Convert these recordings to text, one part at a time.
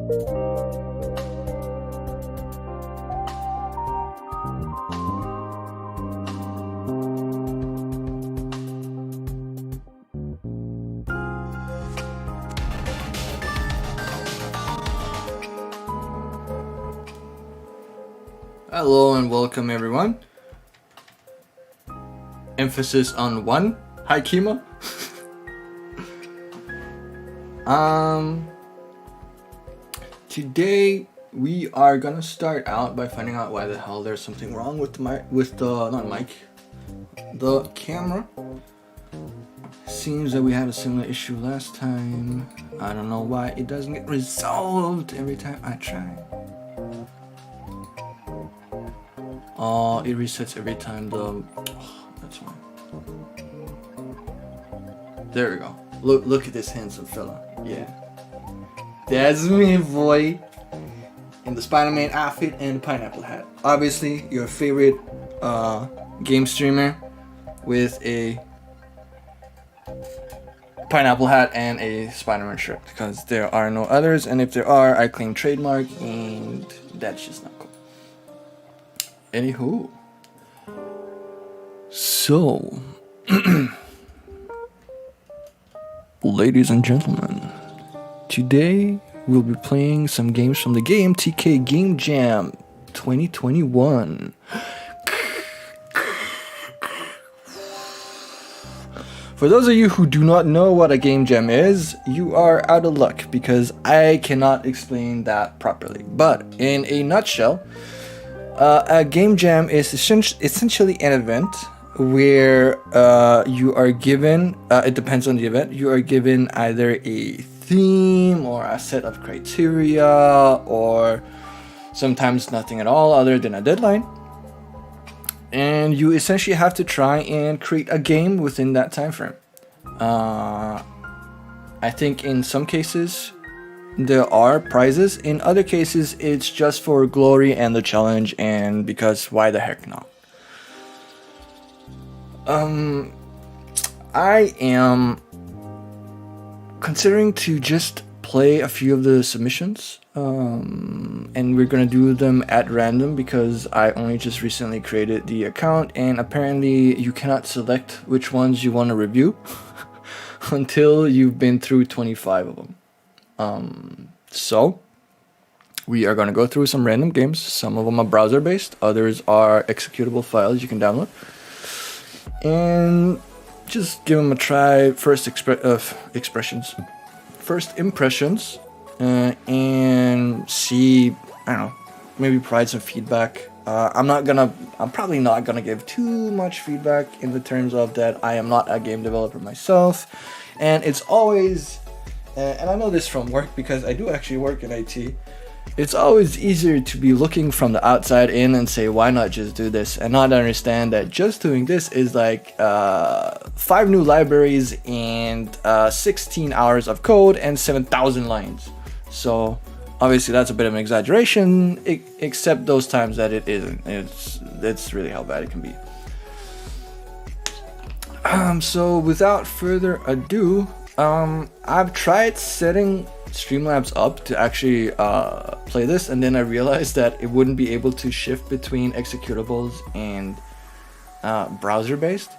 Hello and welcome everyone. Emphasis on one. Hi Kima. Today we are gonna start out by finding out why the hell there's something wrong with the camera. Seems that we had a similar issue last time. I don't know why it doesn't get resolved every time I try. It resets every time that's why. There we go. Look at this handsome fella. Yeah. That's me, boy. In the Spider-Man outfit and pineapple hat. Obviously, your favorite game streamer with a pineapple hat and a Spider-Man shirt, because there are no others, and if there are, I claim trademark, and that's just not cool. Anywho, so ladies and gentlemen, today we'll be playing some games from the GMTK GameJam 2021. For those of you who do not know what a game jam is, you are out of luck, because I cannot explain that properly. But in a nutshell, a game jam is essentially an event where you are given, it depends on the event, you are given either a theme or a set of criteria, or sometimes nothing at all other than a deadline. And you essentially have to try and create a game within that time frame. I think in some cases there are prizes. In other cases, it's just for glory and the challenge, and because why the heck not? I am considering to just play a few of the submissions, and we're gonna do them at random because I only just recently created the account, and apparently you cannot select which ones you want to review until you've been through 25 of them. So we are going to go through some random games. Some of them are browser based, others are executable files you can download, and just give them a try. First impressions, and see, I don't know, maybe provide some feedback. I'm probably not gonna give too much feedback in the terms of that I am not a game developer myself, and it's always, and I know this from work because I do actually work in IT, it's always easier to be looking from the outside in and say, why not just do this, and not understand that just doing this is like 5 new libraries and 16 hours of code and 7,000 lines. So obviously that's a bit of an exaggeration, except those times that it isn't. That's really how bad it can be. So without further ado, I've tried setting Streamlabs up to actually play this, and then I realized that it wouldn't be able to shift between executables and browser based.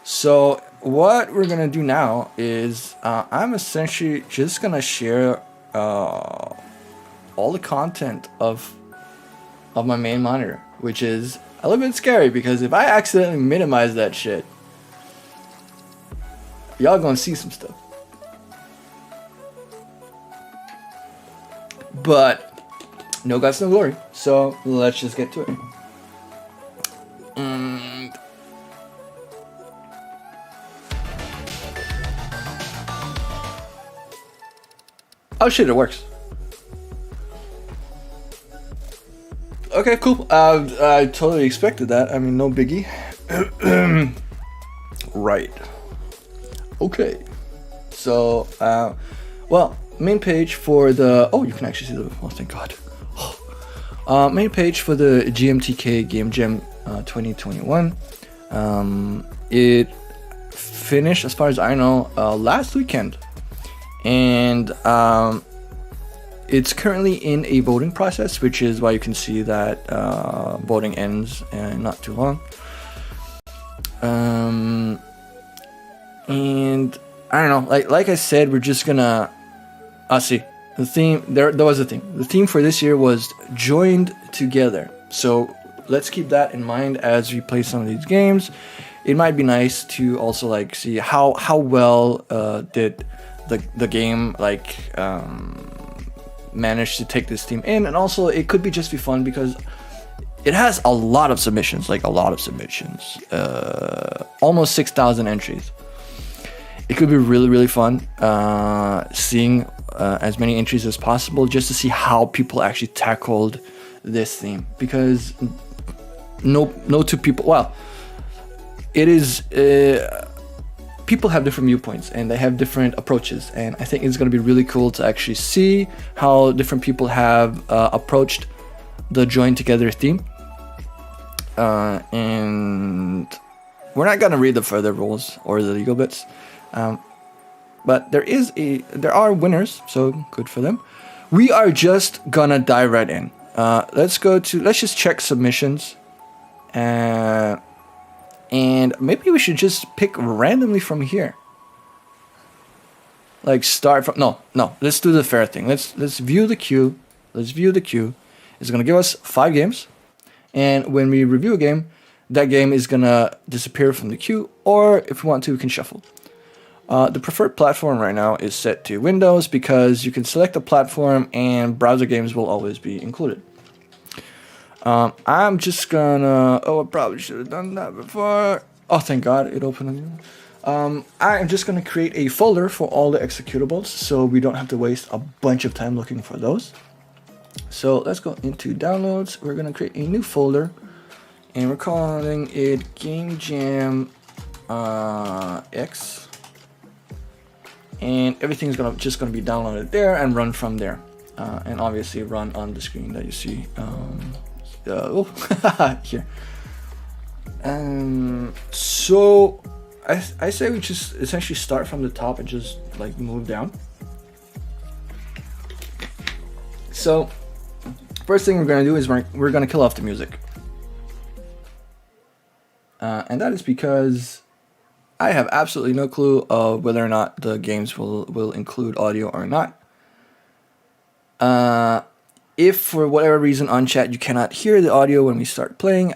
So what we're gonna do now is I'm essentially just gonna share all the content of my main monitor, which is a little bit scary because if I accidentally minimize that shit, y'all gonna see some stuff. But no guts, no glory. So let's just get to it. Oh shit, it works. Okay, cool. I totally expected that. I mean, no biggie. Right. Okay. So, well, main page for the... Oh, you can actually see the... Oh, thank God. Main page for the GMTK GameJam 2021. It finished, as far as I know, last weekend. And it's currently in a voting process, which is why you can see that voting ends in not too long. And I don't know, like I said, we're just gonna see the theme. There was a theme. The theme for this year was joined together. So let's keep that in mind as we play some of these games. It might be nice to also like see how well did the game like manage to take this theme in, and also it could be just be fun because it has a lot of submissions, almost 6,000 entries. It could be really fun seeing as many entries as possible just to see how people actually tackled this theme, because no two people, well, it is people have different viewpoints and they have different approaches, and I think it's going to be really cool to actually see how different people have approached the join together theme. And we're not going to read the further rules or the legal bits, but there are winners, so good for them. We are just gonna dive right in. Let's just check submissions, and maybe we should just pick randomly from here. Like start from no. Let's do the fair thing. Let's view the queue. It's gonna give us 5 games, and when we review a game, that game is gonna disappear from the queue, or if we want to, we can shuffle. The preferred platform right now is set to Windows because you can select a platform and browser games will always be included. I'm just gonna... I probably should have done that before. Oh, thank God, it opened again. I'm just gonna create a folder for all the executables so we don't have to waste a bunch of time looking for those. So let's go into downloads. We're gonna create a new folder, and we're calling it GameJam X. And everything's just gonna be downloaded there and run from there, and obviously run on the screen that you see here. So I say we just essentially start from the top and just like move down. So first thing we're gonna do is we're gonna kill off the music, and that is because I have absolutely no clue of whether or not the games will include audio or not. If for whatever reason on chat you cannot hear the audio when we start playing,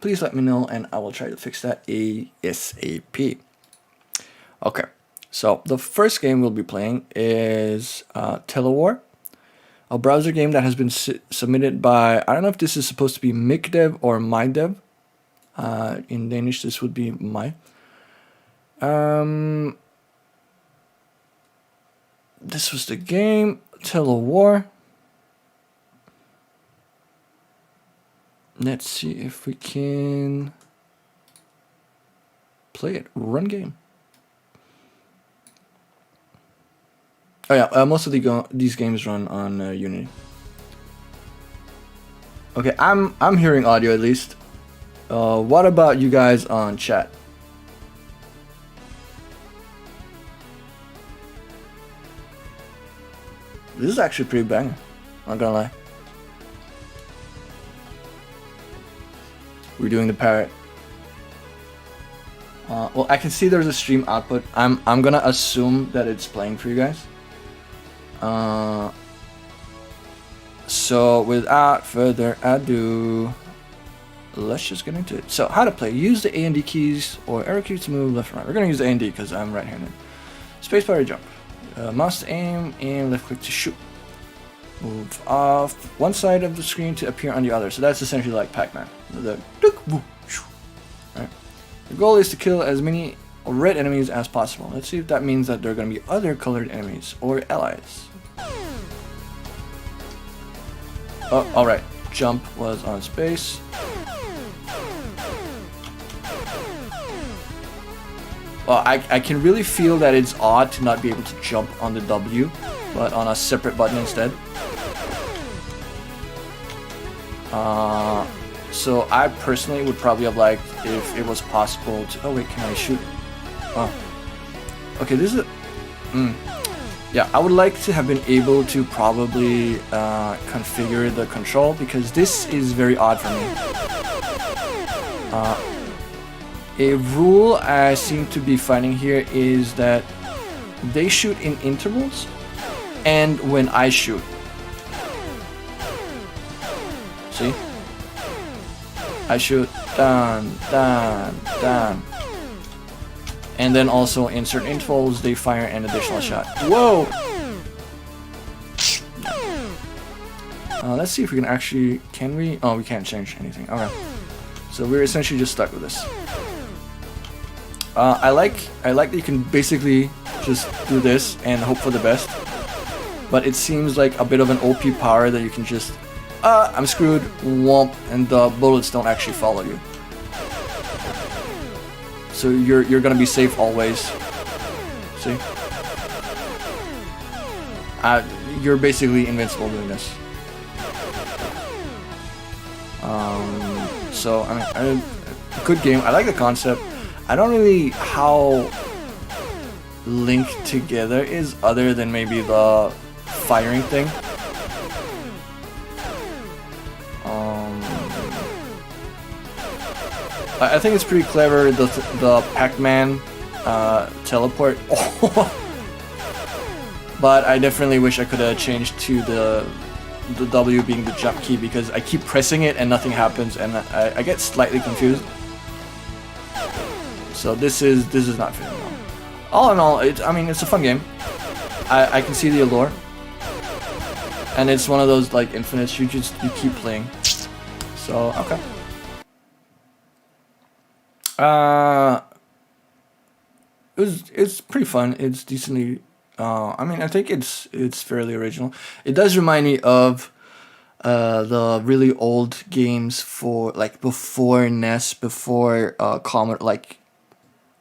please let me know and I will try to fix that ASAP. Okay, so the first game we'll be playing is Telewar, a browser game that has been submitted by, I don't know if this is supposed to be MikDev or MyDev. In Danish this would be My. This was the game, Telewar. Let's see if we can play it. Run game. Oh yeah, most of these games run on Unity. Okay, I'm hearing audio at least. What about you guys on chat? This is actually pretty banger, not gonna lie. We're doing the parrot. Well, I can see there's a stream output. I'm gonna assume that it's playing for you guys. So without further ado, let's just get into it. So how to play? Use the A and D keys or arrow keys to move left and right. We're gonna use the A and D because I'm right-handed. Spacebar to jump. Mouse to aim and left click to shoot. Move off one side of the screen to appear on the other. So that's essentially like Pac-Man. Right. The goal is to kill as many red enemies as possible. Let's see if that means that there are going to be other colored enemies or allies. Oh, alright. Jump was on space. Well, I can really feel that it's odd to not be able to jump on the W, but on a separate button instead. So I personally would probably have liked if it was possible to... Oh wait, can I shoot? Oh. Okay, this is... yeah, I would like to have been able to probably configure the control, because this is very odd for me. A rule I seem to be finding here is that they shoot in intervals and when I shoot. See? I shoot dun, dun, dun. And then also in certain intervals they fire an additional shot. Whoa! Let's see if we can actually, can we? Oh, we can't change anything. Okay. So we're essentially just stuck with this. I like that you can basically just do this and hope for the best. But it seems like a bit of an OP power that you can just, I'm screwed, womp, and the bullets don't actually follow you. So you're gonna be safe always. See? You're basically invincible doing this. So I mean, good game. I like the concept. I don't really how linked together is, other than maybe the firing thing. I think it's pretty clever, the Pac-Man teleport. But I definitely wish I could have changed to the W being the jump key, because I keep pressing it and nothing happens, and I get slightly confused. So this is not fitting well. All in all, I mean, it's a fun game. I can see the allure, and it's one of those like infinites. You keep playing. So okay. It's pretty fun. It's decently. I mean, I think it's fairly original. It does remind me of the really old games for like before NES, before Commodore, like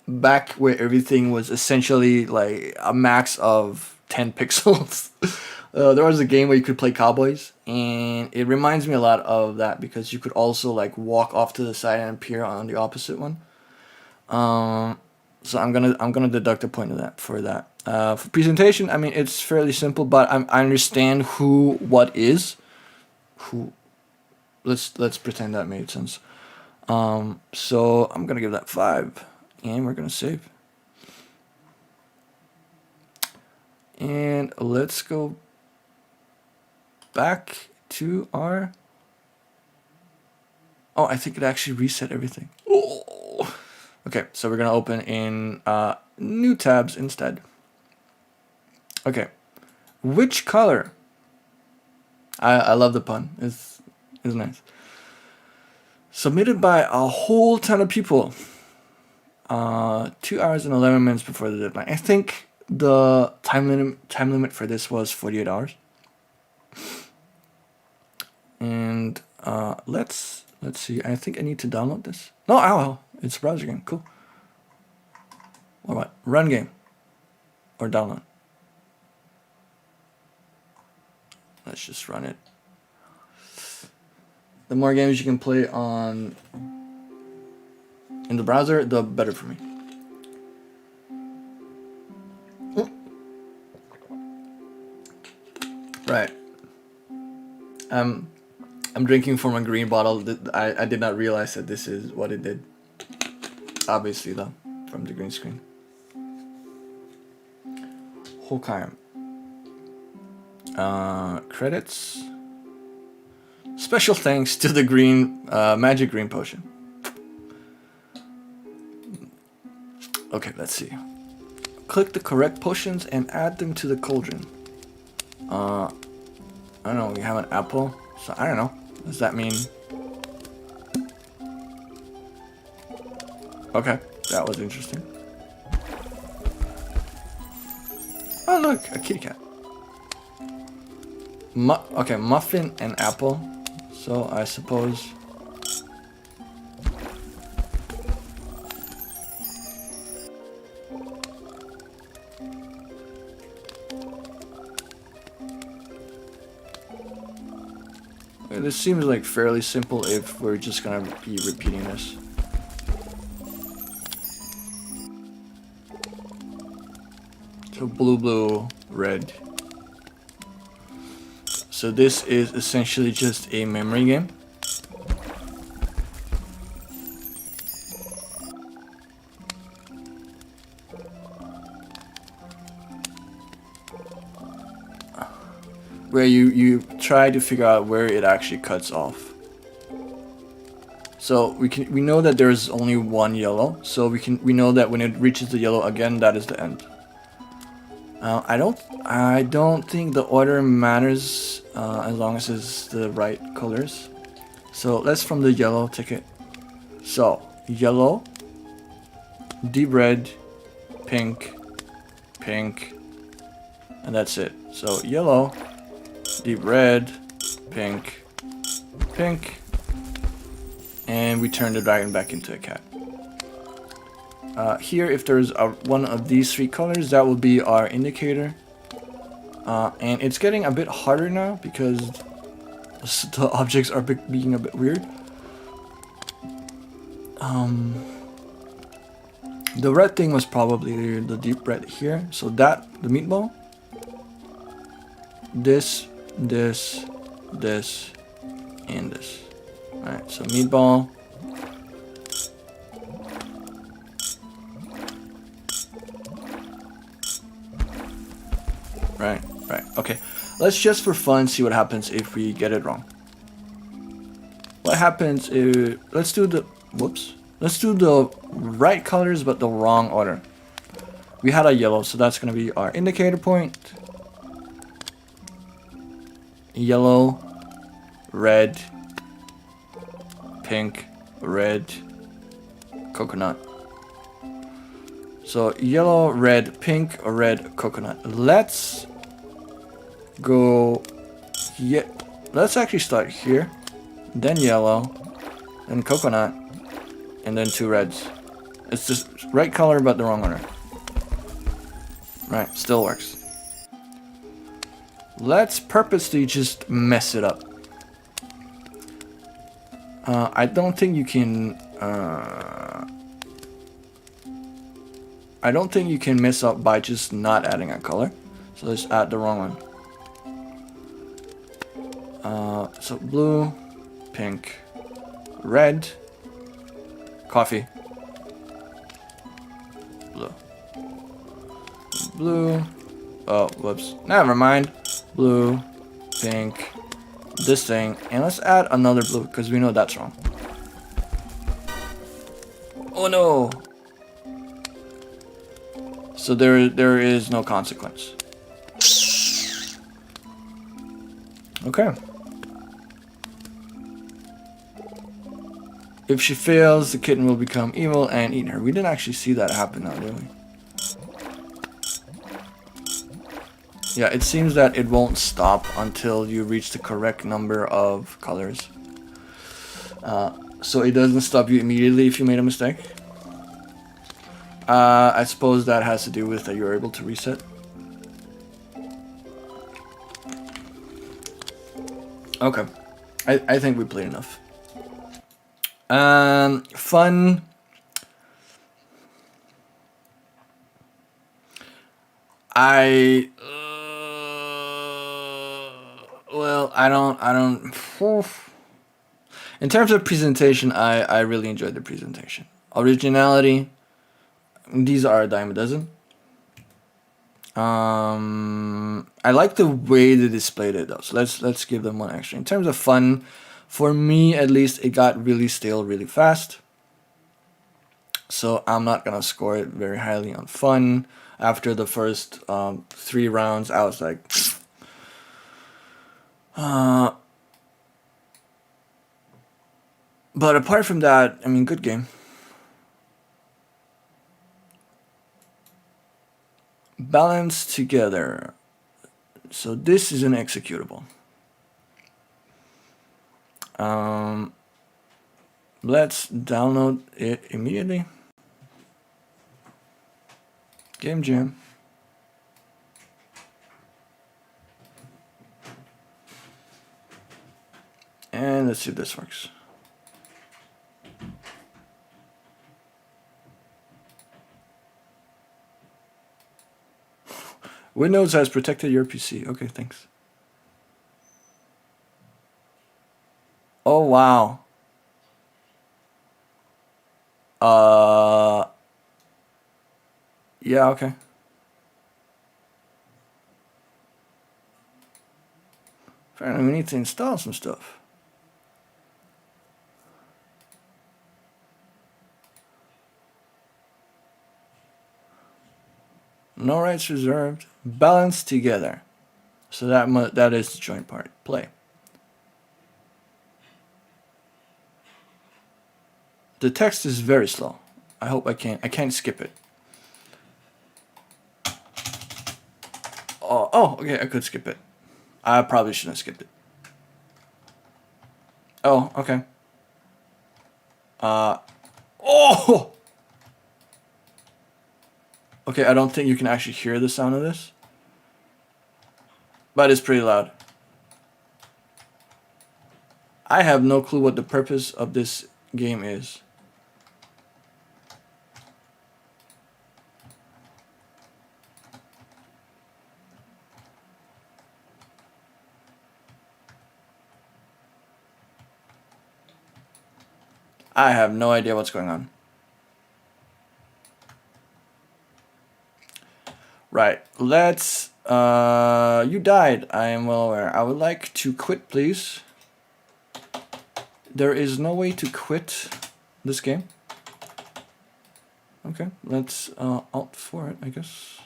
back where everything was essentially like a max of 10 pixels. There was a game where you could play cowboys, and it reminds me a lot of that, because you could also like walk off to the side and appear on the opposite one. So I'm gonna deduct a point of that for that. For presentation, I mean, it's fairly simple, but I understand what is. Let's pretend that made sense. So I'm gonna give that 5, and we're gonna save. And let's go back to our. Oh, I think it actually reset everything. Oh. Okay, so we're gonna open in new tabs instead. Okay, which color? I love the pun. It's nice. Submitted by a whole ton of people. 2 hours and 11 minutes before the deadline. I think the time limit for this was 48 hours. And let's see. I think I need to download this. No, ow, it's a browser game. Cool. All right, run game or download. Let's just run it. The more games you can play in the browser, the better for me. Right. I'm drinking from a green bottle. I did not realize that this is what it did. Obviously, though, from the green screen. Hokai. Credits. Special thanks to the green magic green potion. Okay, let's see. Click the correct potions and add them to the cauldron. I don't know, we have an apple, so I don't know. Does that mean... Okay, that was interesting. Oh look, a kitty cat. Okay, muffin and apple. So I suppose... This seems like fairly simple if we're just gonna be repeating this. So blue, red. So this is essentially just a memory game. Where you try to figure out where it actually cuts off. So we know that there's only one yellow, so we know that when it reaches the yellow again, that is the end. I don't think the order matters as long as it's the right colors. So let's from the yellow take it. So yellow, deep red, pink, pink, and that's it. So yellow, deep red, pink, pink, and we turn the dragon back into a cat. Here, if there's one of these three colors, that will be our indicator. And it's getting a bit harder now because the objects are being a bit weird. The red thing was probably the deep red here. So that, the meatball. This, this, this, and this. Alright, so meatball. Right, okay. Let's just for fun see what happens if we get it wrong. What happens is, let's do the right colors but the wrong order. We had a yellow, so that's gonna be our indicator point. Yellow, red, pink, red, coconut. So yellow, red, pink, or red, coconut. Let's go. Yeah, let's actually start here, then yellow, then coconut, and then two reds. It's just right color but the wrong order. Right, still works. Let's purposely just mess it up. I don't think you can. I don't think you can mess up by just not adding a color. So let's add the wrong one. So blue, pink, red, coffee, blue, blue. Oh, whoops. Never mind. Blue, pink, this thing, and let's add another blue because we know that's wrong. Oh no! So there is no consequence. Okay. If she fails, the kitten will become evil and eat her. We didn't actually see that happen now, did we? Yeah, it seems that it won't stop until you reach the correct number of colors. So it doesn't stop you immediately if you made a mistake. I suppose that has to do with that you're able to reset. Okay. I think we played enough. Fun. Well, I don't. In terms of presentation, I really enjoyed the presentation. Originality, these are a dime a dozen. I like the way they displayed it though, so let's give them one extra. In terms of fun, for me at least, it got really stale really fast. So I'm not gonna score it very highly on fun. After the first 3 rounds, I was like, but apart from that, I mean, good game. Balanced together. So this is an executable. Let's download it immediately. GameJam. And let's see if this works. Windows has protected your PC. Okay, thanks. Oh, wow. Yeah, okay. Apparently we need to install some stuff. No rights reserved. Balance together. So that is the joint part. Play. The text is very slow. I hope I can't skip it. Oh, okay, I could skip it. I probably shouldn't have skipped it. Oh, okay. Oh! Okay, I don't think you can actually hear the sound of this. But it's pretty loud. I have no clue what the purpose of this game is. I have no idea what's going on. Right, let's... you died, I am well aware. I would like to quit, please. There is no way to quit this game. Okay, let's alt for it, I guess.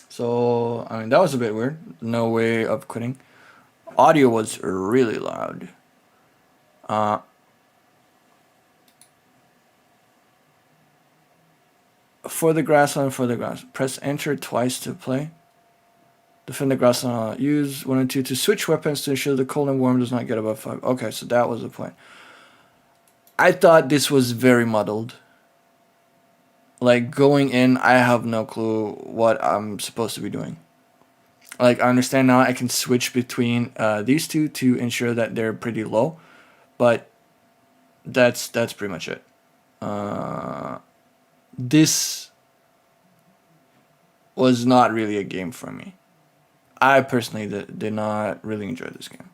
So, I mean, that was a bit weird. No way of quitting. Audio was really loud. For the grassland, for the grass. Press enter twice to play. Defend the grassland. Use 1 and 2 to switch weapons to ensure the cold and warm does not get above 5. Okay, so that was the point. I thought this was very muddled. Like, going in, I have no clue what I'm supposed to be doing. Like, I understand now I can switch between these two to ensure that they're pretty low. But that's pretty much it. This was not really a game for me. I personally did not really enjoy this game.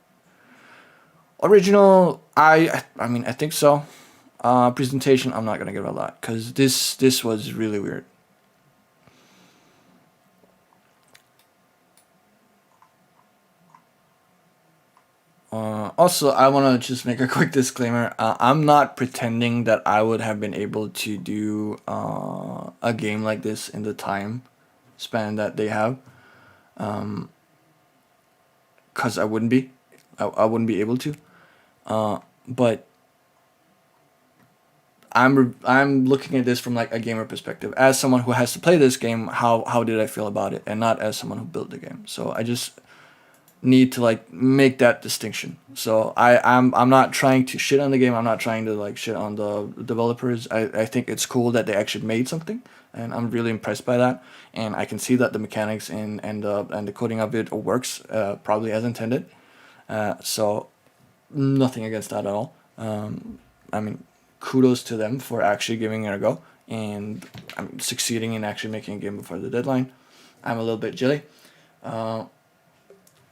Original, I mean, I think so. Presentation, I'm not gonna give it a lot because this was really weird. Also, I want to just make a quick disclaimer. I'm not pretending that I would have been able to do a game like this in the time span that they have. Because I wouldn't be. I wouldn't be able to. But I'm looking at this from like a gamer perspective. As someone who has to play this game, how did I feel about it? And not as someone who built the game. So I just need to like make that distinction. So I'm not trying to shit on the game. I'm not trying to like shit on the developers. I think it's cool that they actually made something, and I'm really impressed by that. And I can see that the mechanics and the coding of it works probably as intended. So nothing against that at all. I mean, kudos to them for actually giving it a go and succeeding in actually making a game before the deadline. I'm a little bit jelly.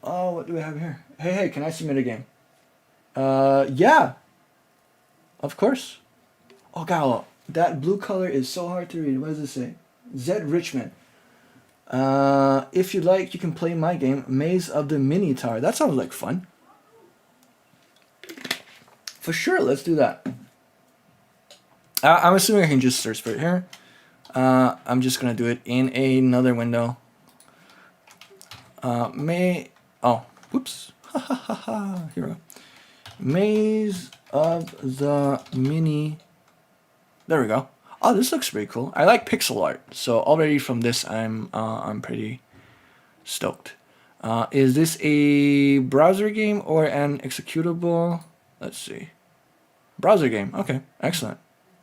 Oh, what do we have here? Hey, can I submit a game? Yeah. Of course. Oh, God, that blue color is so hard to read. What does it say? Z Richmond. If you like, you can play my game, Maze of the Mini Tower. That sounds like fun. For sure, let's do that. I'm assuming I can just search for it here. I'm just going to do it in another window. Oh, whoops. Here we go. Maze of the Mini. There we go. Oh, this looks pretty cool. I like pixel art, so already from this, I'm pretty stoked. Is this a browser game or an executable? Let's see. Browser game. Okay, excellent.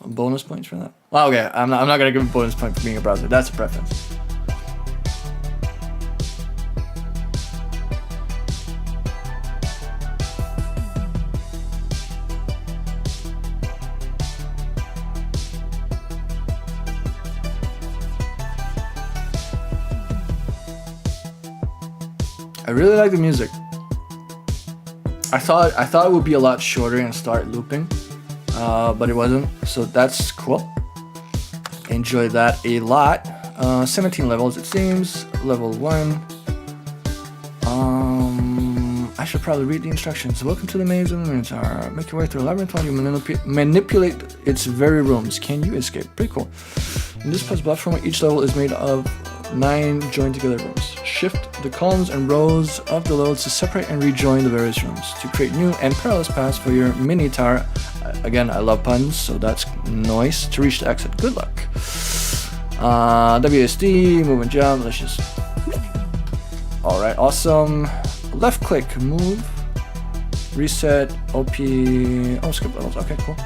Bonus points for that. Well, okay, I'm not gonna give a bonus point for being a browser. That's a preference. I really like the music. I thought it would be a lot shorter and start looping, but it wasn't. So that's cool. Enjoy that a lot. 17 levels it seems. Level 1. I should probably read the instructions. Welcome to the maze of the Minotaur. Make your way through a labyrinth while you manipulate its very rooms. Can you escape? Pretty cool. In this puzzle platform, each level is made of 9 joined together rooms. Shift the columns and rows of the levels to separate and rejoin the various rooms to create new and parallel paths for your Minotaur. Again, I love puns, so that's nice. To reach the exit. Good luck. WSD, move and jump. Let's just... Alright, awesome. Left click, move. Reset, OP. Oh, skip levels. Okay, cool.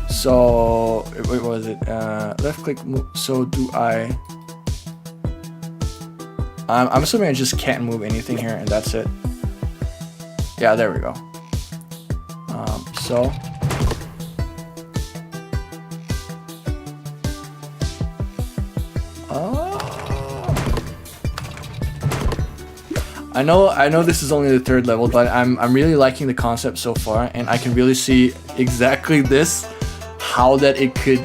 So, wait, what was it? Left click, move. So, do I... I'm assuming I just can't move anything here, and that's it. Yeah, there we go. So... I know this is only the 3rd level, but I'm really liking the concept so far, and I can really see exactly this, how that it could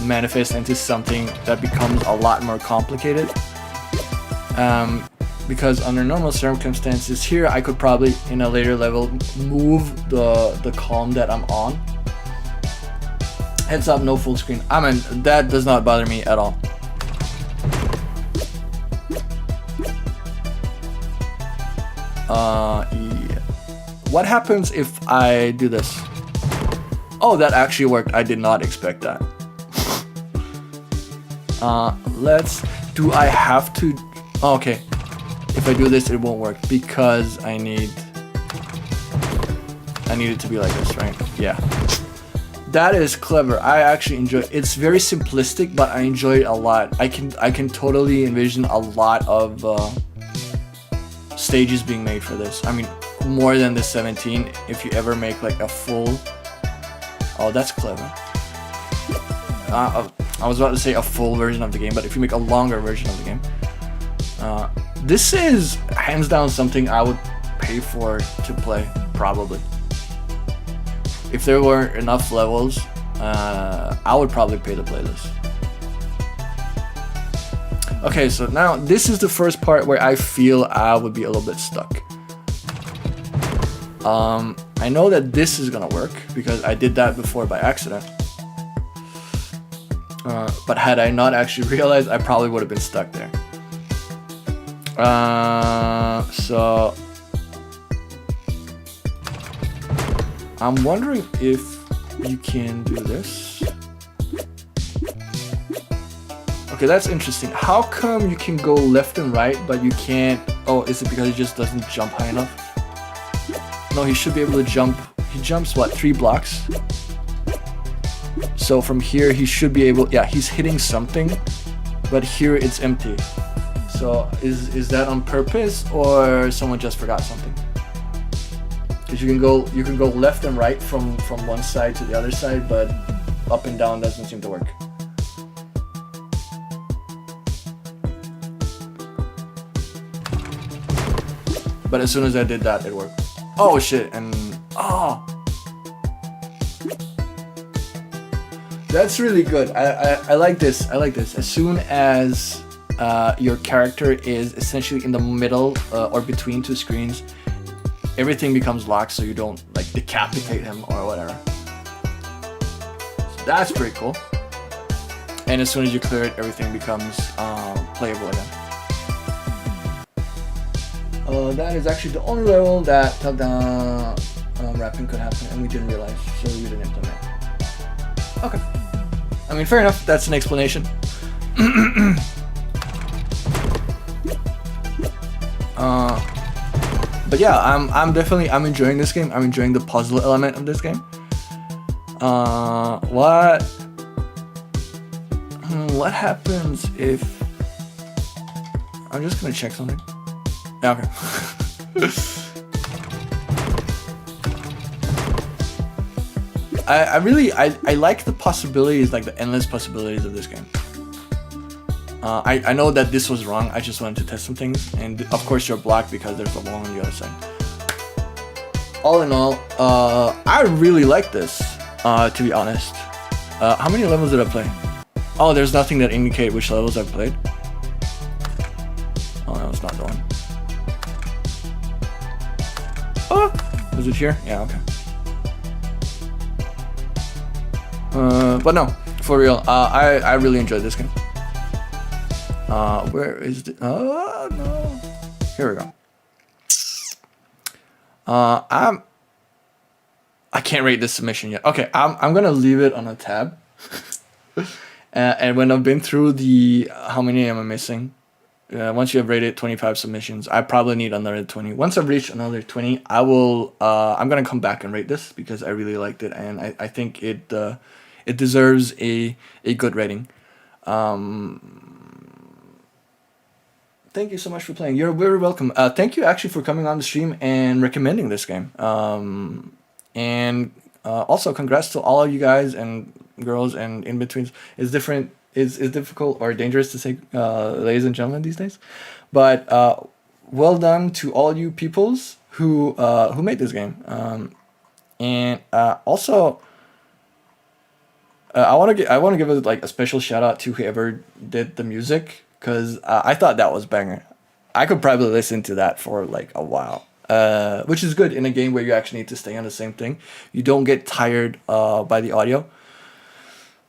manifest into something that becomes a lot more complicated. Because under normal circumstances here, I could probably in a later level move the column that I'm on. Heads up, no full screen. I mean, that does not bother me at all. Yeah. What happens if I do this? Oh, that actually worked. I did not expect that. Do I have to? Oh, okay. If I do this, it won't work because I need it to be like this, right? Yeah. That is clever. I actually enjoy it. It's very simplistic, but I enjoy it a lot. I can totally envision a lot of stages being made for this. I mean, more than the 17 if you ever make like a full... Oh, that's clever. I was about to say a full version of the game, but if you make a longer version of the game. This is hands down something I would pay for to play, probably. If there were enough levels, I would probably pay to play this. Okay, so now this is the first part where I feel I would be a little bit stuck. I know that this is gonna work because I did that before by accident. But had I not actually realized, I probably would have been stuck there. So I'm wondering if you can do this. Okay, that's interesting. How come you can go left and right, but you can't... Oh, is it because he just doesn't jump high enough? No, he should be able to jump. He jumps, what, 3 blocks? So from here, he should be able... Yeah, he's hitting something, but here it's empty. So is that on purpose, or someone just forgot something? Because you can go left and right from one side to the other side, but up and down doesn't seem to work. But as soon as I did that, it worked. Oh shit, and oh, that's really good. I like this. I like this. As soon as your character is essentially in the middle or between 2 screens, everything becomes locked, so you don't like decapitate him or whatever. So that's pretty cool. And as soon as you clear it, everything becomes playable again. That is actually the only level that top-down wrapping could happen, and we didn't realize, so we didn't implement. Okay. I mean, fair enough. That's an explanation. But yeah, I'm definitely enjoying this game. I'm enjoying the puzzle element of this game. What happens if... I'm just gonna check something. Okay. I like the possibilities, like the endless possibilities of this game. I know that this was wrong. I just wanted to test some things, and of course you're black because there's a wall on the other side. All in all, I really like this, to be honest. How many levels did I play? Oh, there's nothing that indicate which levels I've played. Oh, that was not the one. Oh, was it here? Yeah, okay. But no, for real, I really enjoyed this game. Where is the? Oh no! Here we go. I can't rate this submission yet. Okay, I'm gonna leave it on a tab. And when I've been through the how many am I missing? Once you have rated 25 submissions, I probably need another 20. Once I've reached another 20, I will. I'm gonna come back and rate this because I really liked it, and I think it deserves a good rating. Thank you so much for playing. You're very welcome. Thank you actually for coming on the stream and recommending this game. And also congrats to all of you guys and girls and in betweens. It's different. Is difficult or dangerous to say, ladies and gentlemen, these days. But well done to all you peoples who made this game. And also, I want to give a special shout out to whoever did the music, because I thought that was banger. I could probably listen to that for like a while, which is good in a game where you actually need to stay on the same thing. You don't get tired by the audio.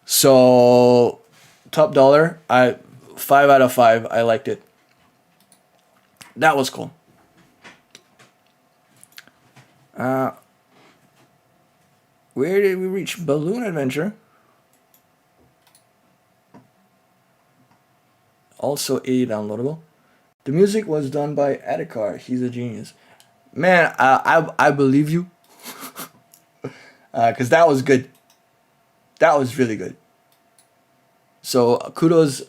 So top dollar, 5 out of 5. I liked it. That was cool. Where did we reach? Balloon Adventure. Also a downloadable. The music was done by Adhikar. He's a genius. Man, I believe you. Because that was good. That was really good. So kudos,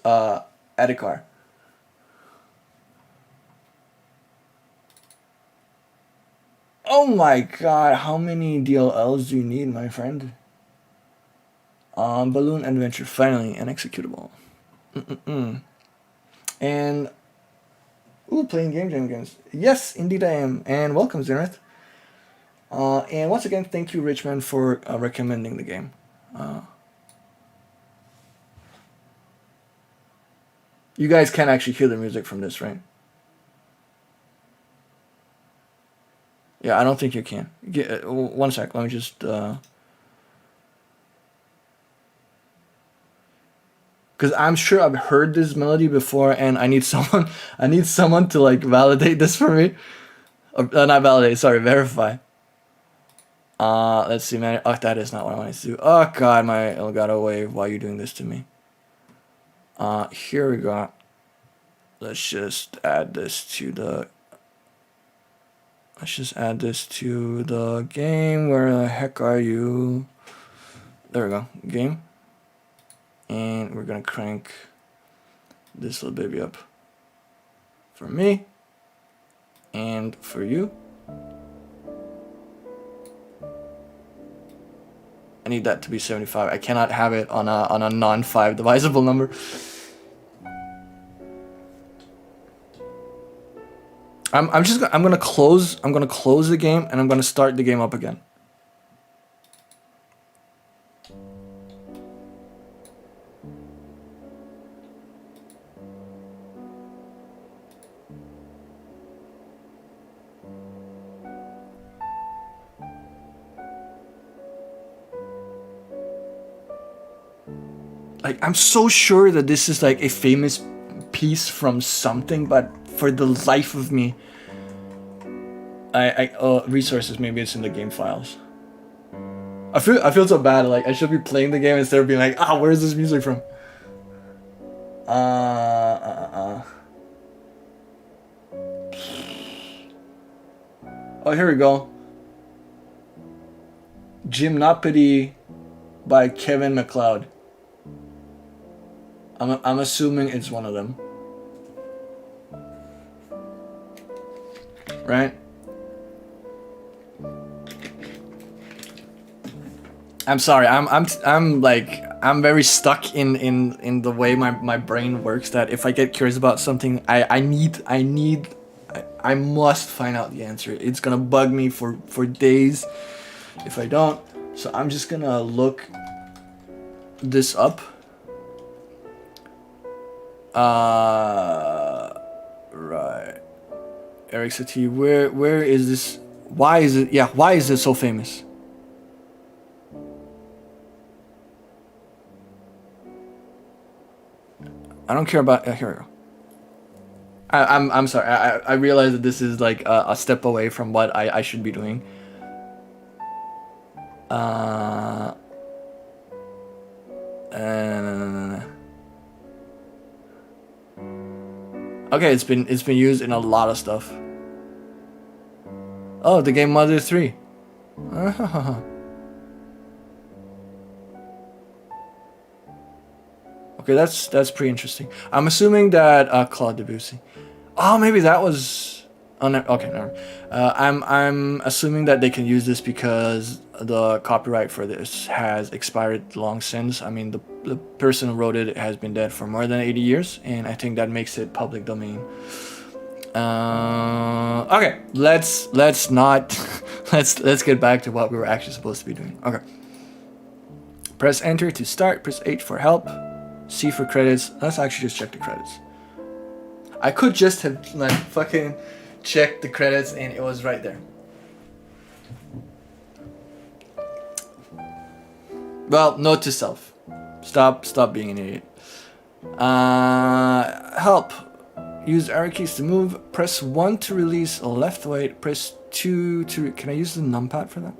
Adhikar. Oh my god, how many DLLs do you need, my friend? Balloon Adventure, finally, an executable. And, ooh, playing GameJam games. Yes, indeed I am. And welcome, Zenith. And once again, thank you, Richmond, for recommending the game. You guys can actually hear the music from this, right? Yeah, I don't think you can. One sec, let me just... Because I'm sure I've heard this melody before, and I need someone to like validate this for me. Or, not validate, sorry, verify. Let's see, man. Oh, that is not what I wanted to do. Oh god, my Elgato Wave, why are you doing this to me? Here we go. Let's just add this to the... Let's just add this to the game. Where the heck are you? There we go. Game. And we're gonna crank this little baby up for me and for you. I need that to be 75. I cannot have it on a non-5 divisible number. I'm gonna close the game and I'm gonna start the game up again. Like, I'm so sure that this is like a famous piece from something, but for the life of me, resources, maybe it's in the game files. I feel so bad, like I should be playing the game instead of being like, where's this music from? Oh, here we go. Gymnopedy by Kevin MacLeod. I'm assuming it's one of them. Right? I'm sorry. I'm like I'm very stuck in the way my brain works, that if I get curious about something, I must find out the answer. It's gonna bug me for days if I don't. So I'm just gonna look this up. Right. Eric Satie, where is this? Why is it? Yeah, why is it so famous? I don't care about. Here we go. I'm sorry. I realize that this is like a step away from what I should be doing. Okay, it's been used in a lot of stuff. Oh, the game Mother 3. Okay, that's pretty interesting. I'm assuming that Claude Debussy. Oh, maybe that was. Oh no. Okay, no. I'm assuming that they can use this because the copyright for this has expired long since. I mean, the person who wrote it has been dead for more than 80 years, and I think that makes it public domain. Okay, let's not let's get back to what we were actually supposed to be doing. Okay. Press enter to start. Press H for help. C for credits. Let's actually just check the credits. I could just have like fucking checked the credits and it was right there. Well, note to self. Stop being an idiot. Help. Use arrow keys to move. Press 1 to release left weight. Press 2 to... Can I use the numpad for that?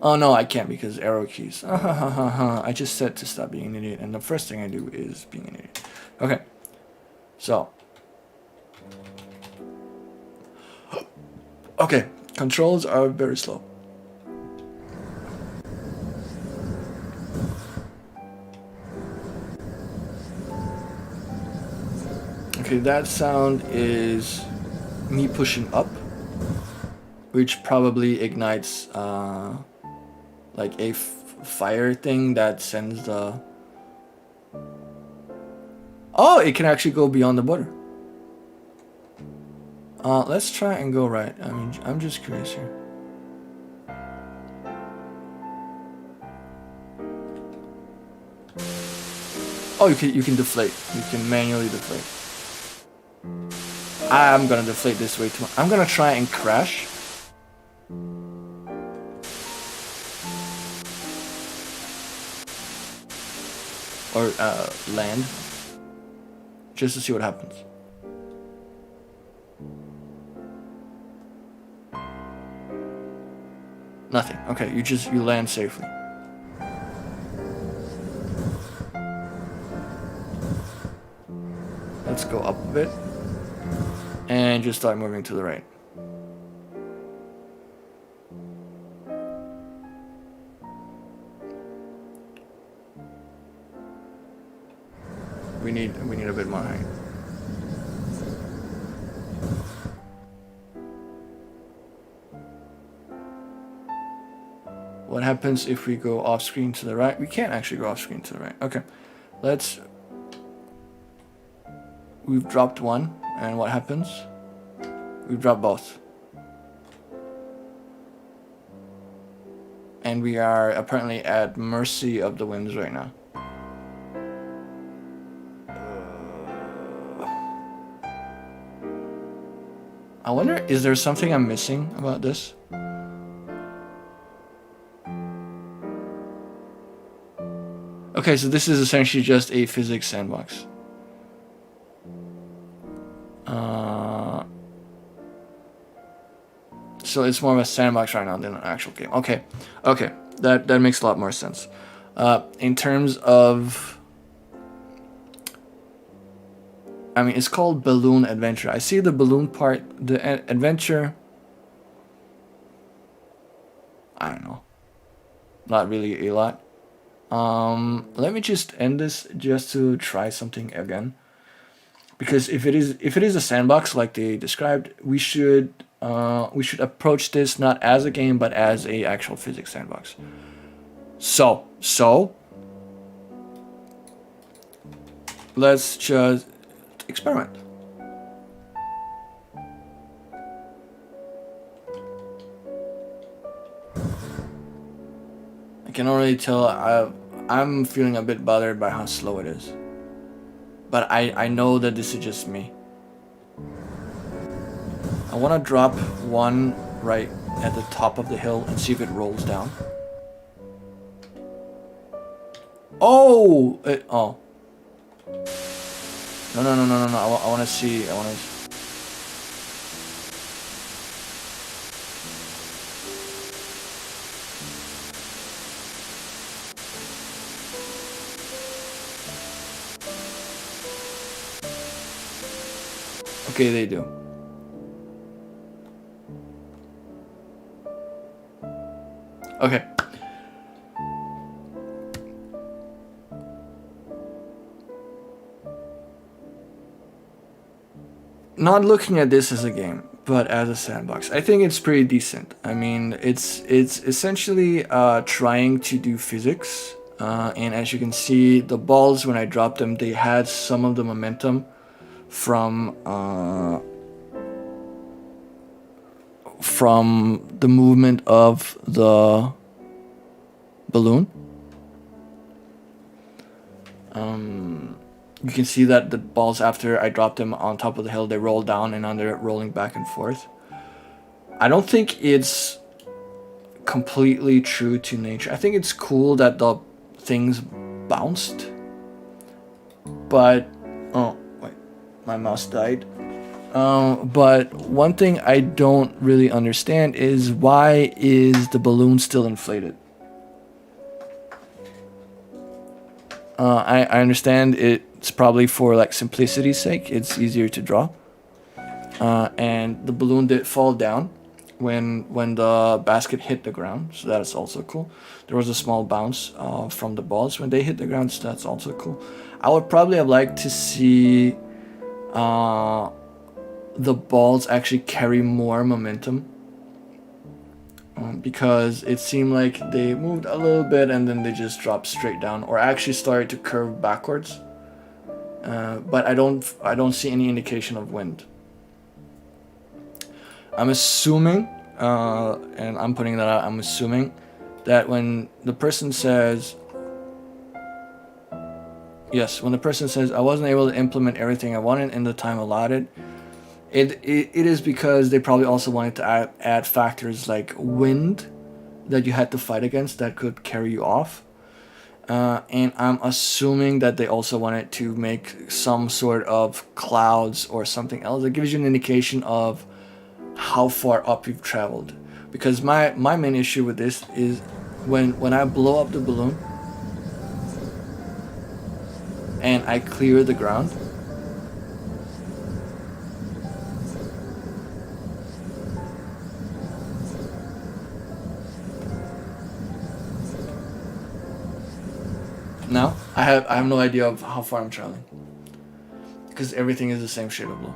Oh no, I can't because arrow keys. I just said to stop being an idiot, and the first thing I do is being an idiot. Okay. So. Okay. Controls are very slow. Okay, that sound is me pushing up, which probably ignites like a fire thing that sends the... Oh, it can actually go beyond the border. Let's try and go right. I mean, I'm just curious here. Oh, you can deflate. You can manually deflate. I'm gonna deflate this way too much. I'm gonna try and crash. Or land. Just to see what happens. Nothing. Okay, you land safely. Let's go up a bit. And just start moving to the right. We need a bit more height. What happens if we go off screen to the right? We can't actually go off screen to the right. Okay. We've dropped one, and what happens? We've dropped both. And we are apparently at mercy of the winds right now. I wonder, is there something I'm missing about this? Okay, so this is essentially just a physics sandbox. So it's more of a sandbox right now than an actual game. Okay, that makes a lot more sense. In terms of... I mean, it's called Balloon Adventure. I see the balloon part, the adventure... I don't know. Not really a lot. Let me just end this just to try something again. Because if it is a sandbox like they described, we should approach this not as a game but as a actual physics sandbox. So let's just experiment. I can already tell I'm feeling a bit bothered by how slow it is. But I know that this is just me. I want to drop one right at the top of the hill and see if it rolls down. Oh! Oh. No. I want to see. Okay, they do. Okay. Not looking at this as a game, but as a sandbox, I think it's pretty decent. I mean, it's essentially trying to do physics, and as you can see, the balls when I dropped them, they had some of the momentum from the movement of the balloon. You can see that the balls, after I dropped them on top of the hill, they roll down and now they're rolling back and forth. I don't think it's completely true to nature. I think it's cool that the things bounced. But, oh, wait, my mouse died. But one thing I don't really understand is why is the balloon still inflated? I understand it's probably for like simplicity's sake. It's easier to draw. And the balloon did fall down when the basket hit the ground, so that's also cool. There was a small bounce from the balls when they hit the ground, so that's also cool. I would probably have liked to see the balls actually carry more momentum. Because it seemed like they moved a little bit and then they just dropped straight down, or actually started to curve backwards. But I don't see any indication of wind. I'm assuming, and I'm putting that out, I'm assuming that when the person says, when the person says I wasn't able to implement everything I wanted in the time allotted, it is because they probably also wanted to add factors like wind that you had to fight against that could carry you off. And I'm assuming that they also wanted to make some sort of clouds or something else that gives you an indication of how far up you've traveled. Because my main issue with this is when I blow up the balloon and I clear the ground, now I have no idea of how far I'm traveling, because everything is the same shade of blue.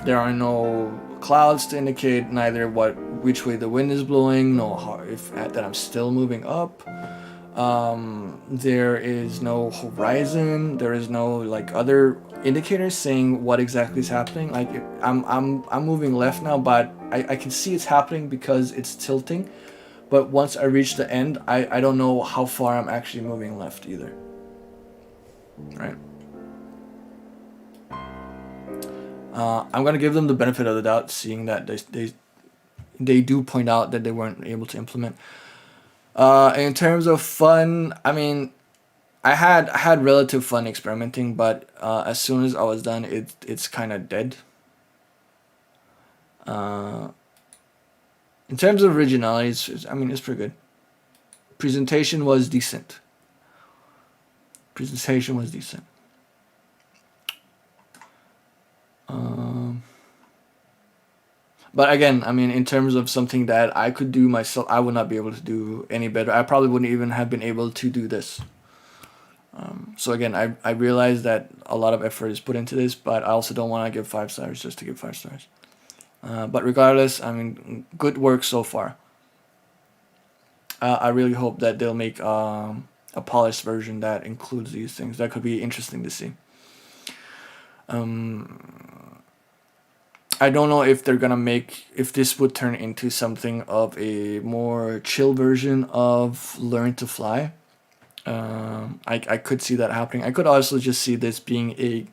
There are no clouds to indicate neither which way the wind is blowing, that I'm still moving up. There is no horizon. There is no like other indicators saying what exactly is happening. Like I'm moving left now, but I can see it's happening because it's tilting. But once I reach the end, I don't know how far I'm actually moving left either. Right? I'm gonna give them the benefit of the doubt, seeing that they do point out that they weren't able to implement. In terms of fun, I mean, I had relative fun experimenting, but as soon as I was done, it's kind of dead. In terms of originality, it's pretty good. Presentation was decent. But again, I mean, in terms of something that I could do myself, I would not be able to do any better. I probably wouldn't even have been able to do this. So again, I realize that a lot of effort is put into this, but I also don't want to give 5 stars just to give 5 stars. But regardless, I mean, good work so far. I really hope that they'll make a polished version that includes these things. That could be interesting to see. I don't know if they're gonna if this would turn into something of a more chill version of Learn to Fly. I could see that happening. I could also just see this being a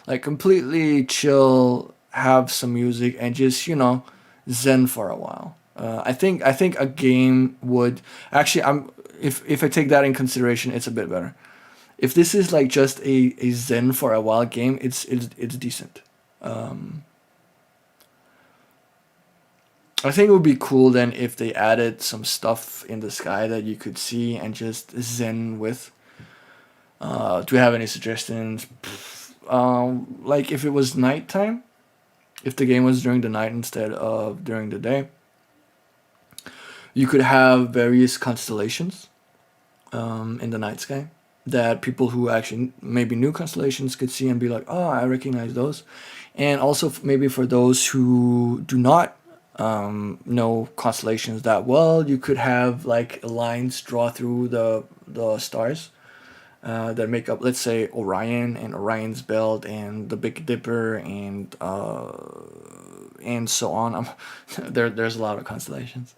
like completely chill, have some music and just, you know, zen for a while. I think a game would actually, if I take that in consideration, it's a bit better. If this is like just a zen for a while game, it's decent. I think it would be cool then if they added some stuff in the sky that you could see and just zen with. Do you have any suggestions? Like if it was nighttime, if the game was during the night instead of during the day, you could have various constellations in the night sky that people who actually maybe knew constellations could see and be like, oh, I recognize those. And also maybe for those who do not know constellations that well, you could have like lines draw through the stars that make up, let's say, Orion and Orion's belt and the Big Dipper and so on. There's a lot of constellations,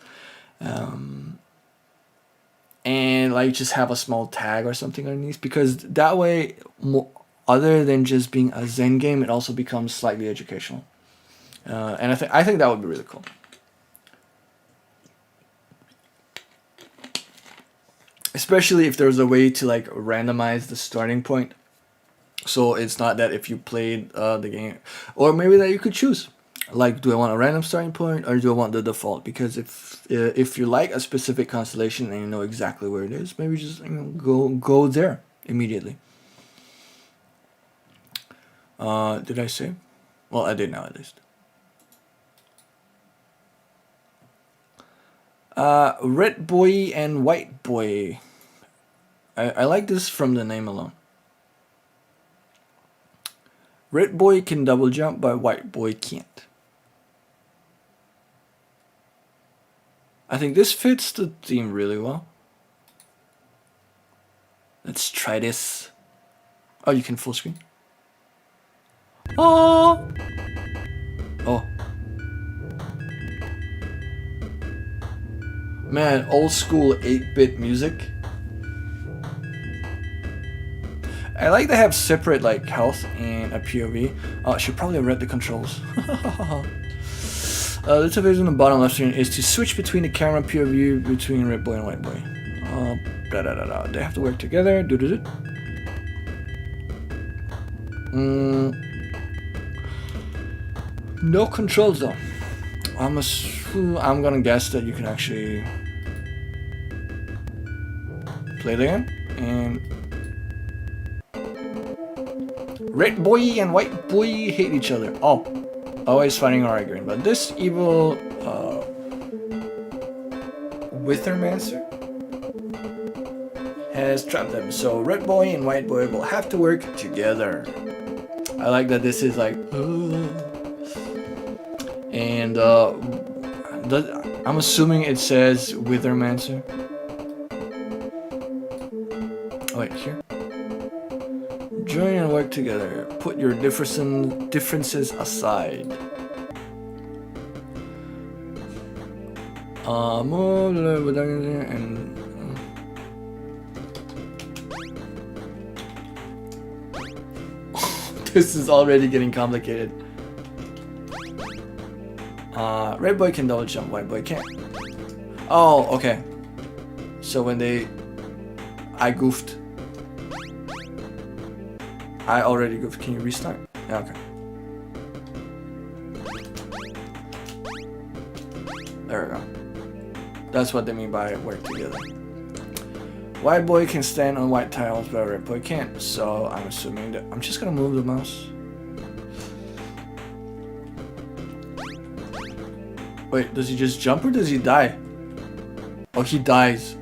and like just have a small tag or something underneath, because that way, other than just being a Zen game, it also becomes slightly educational. And I think that would be really cool. Especially if there's a way to like randomize the starting point. So it's not that if you played the game, or maybe that you could choose. Like, do I want a random starting point or do I want the default? Because if you like a specific constellation and you know exactly where it is, maybe just, you know, go there immediately. Did I say? Well, I did now at least. Red Boy and White Boy. I like this from the name alone. Red Boy can double jump, but White Boy can't. I think this fits the theme really well. Let's try this. Oh, you can full screen. Oh! Oh. Man, old school 8-bit music. I like they have separate like health and a POV. I should probably have read the controls. The interface on the bottom left screen is to switch between the camera POV between Red Boy and White Boy. They have to work together. No controls though. I'm gonna guess that you can actually play the game and Red Boy and White Boy hate each other. Oh, always fighting or arguing. But this evil Withermancer has trapped them. So Red Boy and White Boy will have to work together. I like that this is like, and I'm assuming it says Withermancer. Oh wait, here. Join and work together. Put your differences aside. And this is already getting complicated. Red Boy can double jump, White Boy can't. Oh, okay. So when I goofed. I already goofed. Can you restart? Yeah, okay. There we go. That's what they mean by work together. White Boy can stand on white tiles, but Red Boy can't. So I'm assuming that I'm just gonna move the mouse. Wait, does he just jump or does he die? Oh, he dies.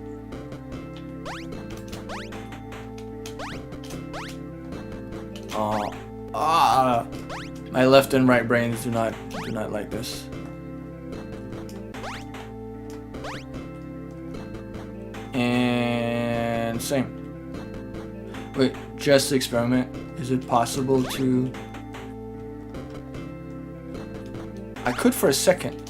My left and right brains do not like this. And same. Wait, just experiment. Is it possible to... I could for a second.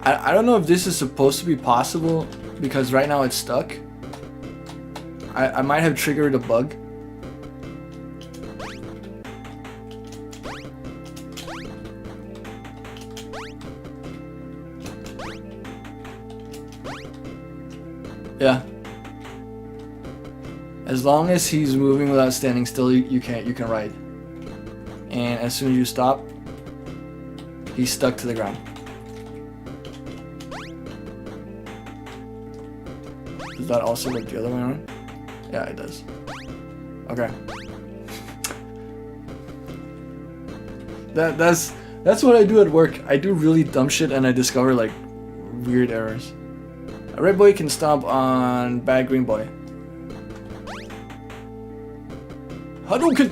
I don't know if this is supposed to be possible because right now it's stuck. I might have triggered a bug. Yeah. As long as he's moving without standing still, you can ride. And as soon as you stop, he's stuck to the ground. Does that also work the other way around? Yeah, it does. Okay. That's what I do at work. I do really dumb shit and I discover like weird errors. A red boy can stomp on bad green boy. Hadouken!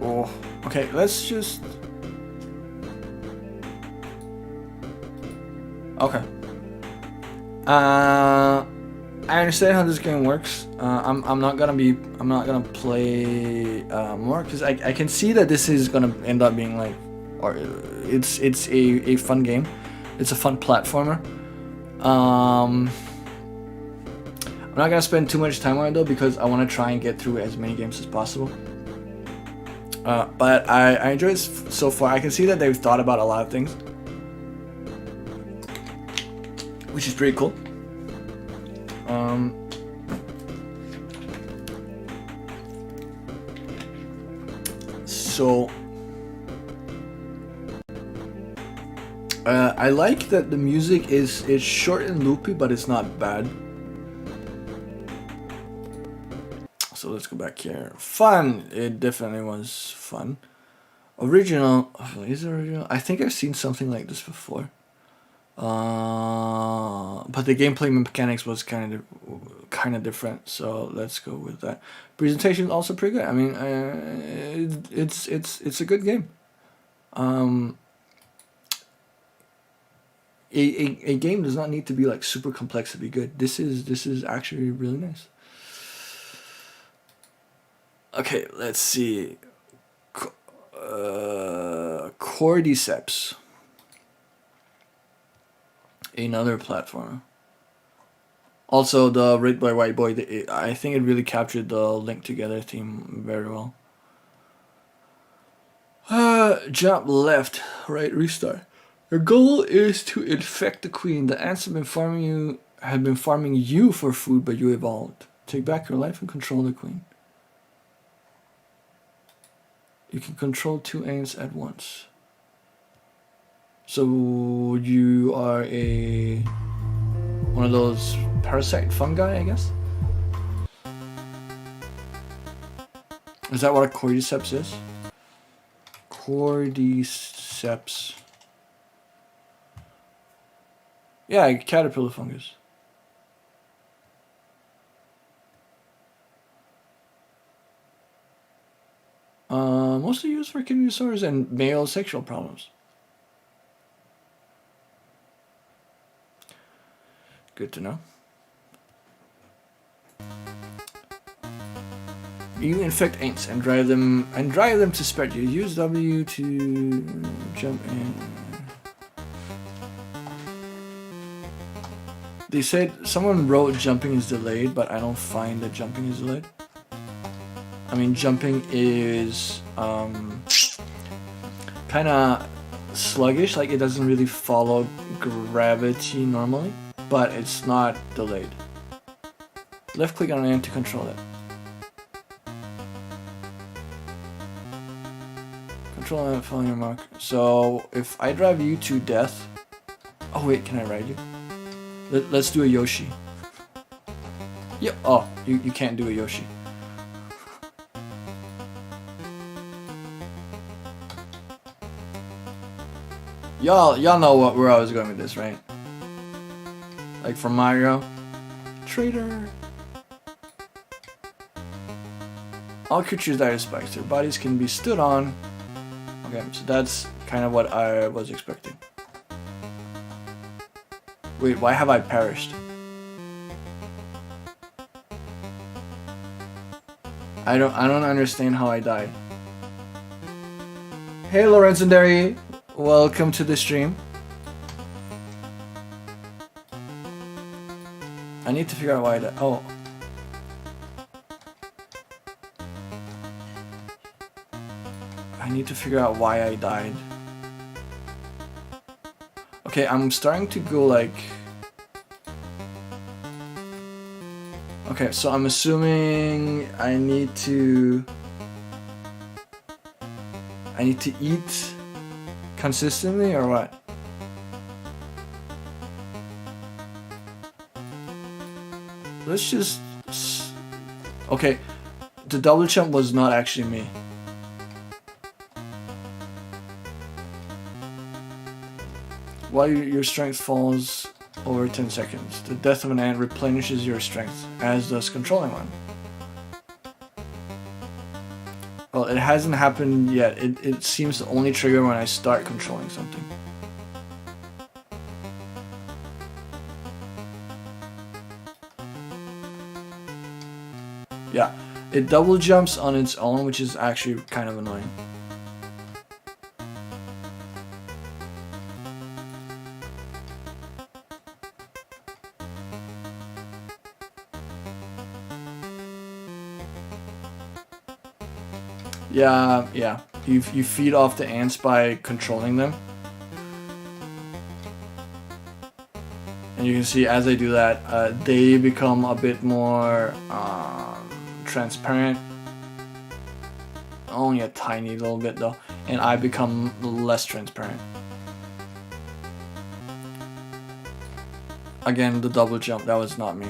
Oh, okay, let's just... Okay. I understand how this game works. I'm not gonna play more because I can see that this is gonna end up being like, or it's a fun game. It's a fun platformer. I'm not gonna spend too much time on it though because I want to try and get through as many games as possible. But I enjoy it so far. I can see that they've thought about a lot of things, which is pretty cool. So I like that the music is short and loopy, but it's not bad. So let's go back here. Fun. It definitely was fun. Original. Oh, is it original? I think I've seen something like this before. But the gameplay mechanics was kind of different. So let's go with that. Presentation also pretty good. I mean, it's a good game. A game does not need to be like super complex to be good. This is actually really nice. Okay, let's see. Cordyceps. Another platformer. Also, the red boy, white boy. I think it really captured the link together theme very well. Jump left, right, restart. Your goal is to infect the queen. The ants have been farming you for food, but you evolved. Take back your life and control the queen. You can control 2 ants at once. So you are one of those parasite fungi, I guess? Is that what a cordyceps is? Cordyceps. Yeah, caterpillar fungus. Mostly used for kidney disorders and male sexual problems. Good to know. You infect ants and drive them to spread. You use W to jump in. They said someone wrote jumping is delayed, but I don't find that jumping is delayed. I mean, jumping is kind of sluggish, like it doesn't really follow gravity normally, but it's not delayed. Left click on an ant to control it. Control ant following your mark. So if I drive you to death, oh wait, can I ride you? Let's do a Yoshi. Yeah. Oh, you can't do a Yoshi. Y'all know where I was going with this, right? Like from Mario. Traitor. All creatures that are spikes, their bodies can be stood on. Okay, so that's kind of what I was expecting. Wait, why have I perished? I don't understand how I died. Hey Lorenzo Derry, welcome to the stream. I need to figure out why I died. Oh. I need to figure out why I died. Okay, I'm starting to go like... Okay, so I'm assuming I need to eat consistently or what? Let's just... Okay, the double jump was not actually me. While your strength falls over 10 seconds, the death of an ant replenishes your strength, as does controlling one. Well, it hasn't happened yet. It seems to only trigger when I start controlling something. Yeah, it double jumps on its own, which is actually kind of annoying. Yeah. You feed off the ants by controlling them. And you can see as I do that, they become a bit more transparent. Only a tiny little bit though. And I become less transparent. Again, the double jump, that was not me.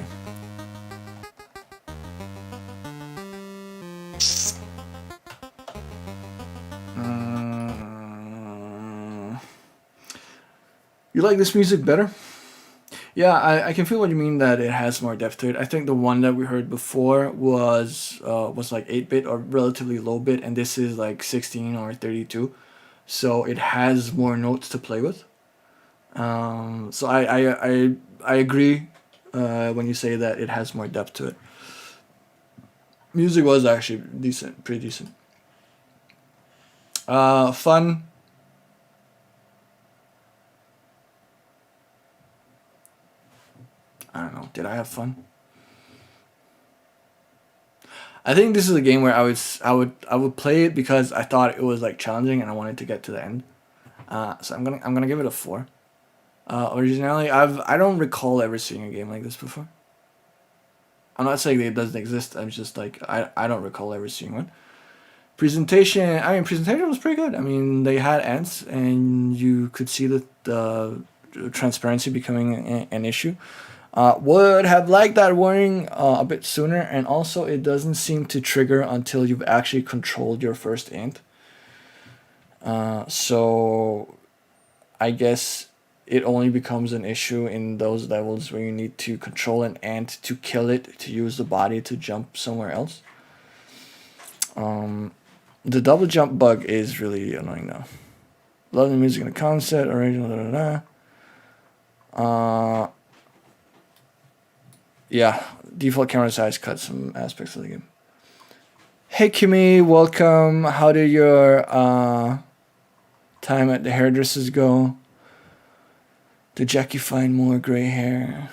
You like this music better? Yeah, I can feel what you mean that it has more depth to it. I think the one that we heard before was like 8-bit or relatively low bit, and this is like 16 or 32, so it has more notes to play with. So I agree when you say that it has more depth to it. Music was actually decent, pretty decent. Fun. I don't know. Did I have fun? I think this is a game where I would play it because I thought it was like challenging and I wanted to get to the end. So I'm gonna give it a 4. Originally, I don't recall ever seeing a game like this before. I'm not saying that it doesn't exist. I'm just like I don't recall ever seeing one. Presentation was pretty good. I mean, they had ants and you could see that the transparency becoming an issue. Would have liked that warning a bit sooner, and also it doesn't seem to trigger until you've actually controlled your first ant. So I guess it only becomes an issue in those levels where you need to control an ant to kill it, to use the body to jump somewhere else. The double jump bug is really annoying though. Love the music and the concept, original, yeah, default camera size cuts some aspects of the game. Hey Kimmy, welcome. How did your time at the hairdressers go? Did Jackie find more gray hair?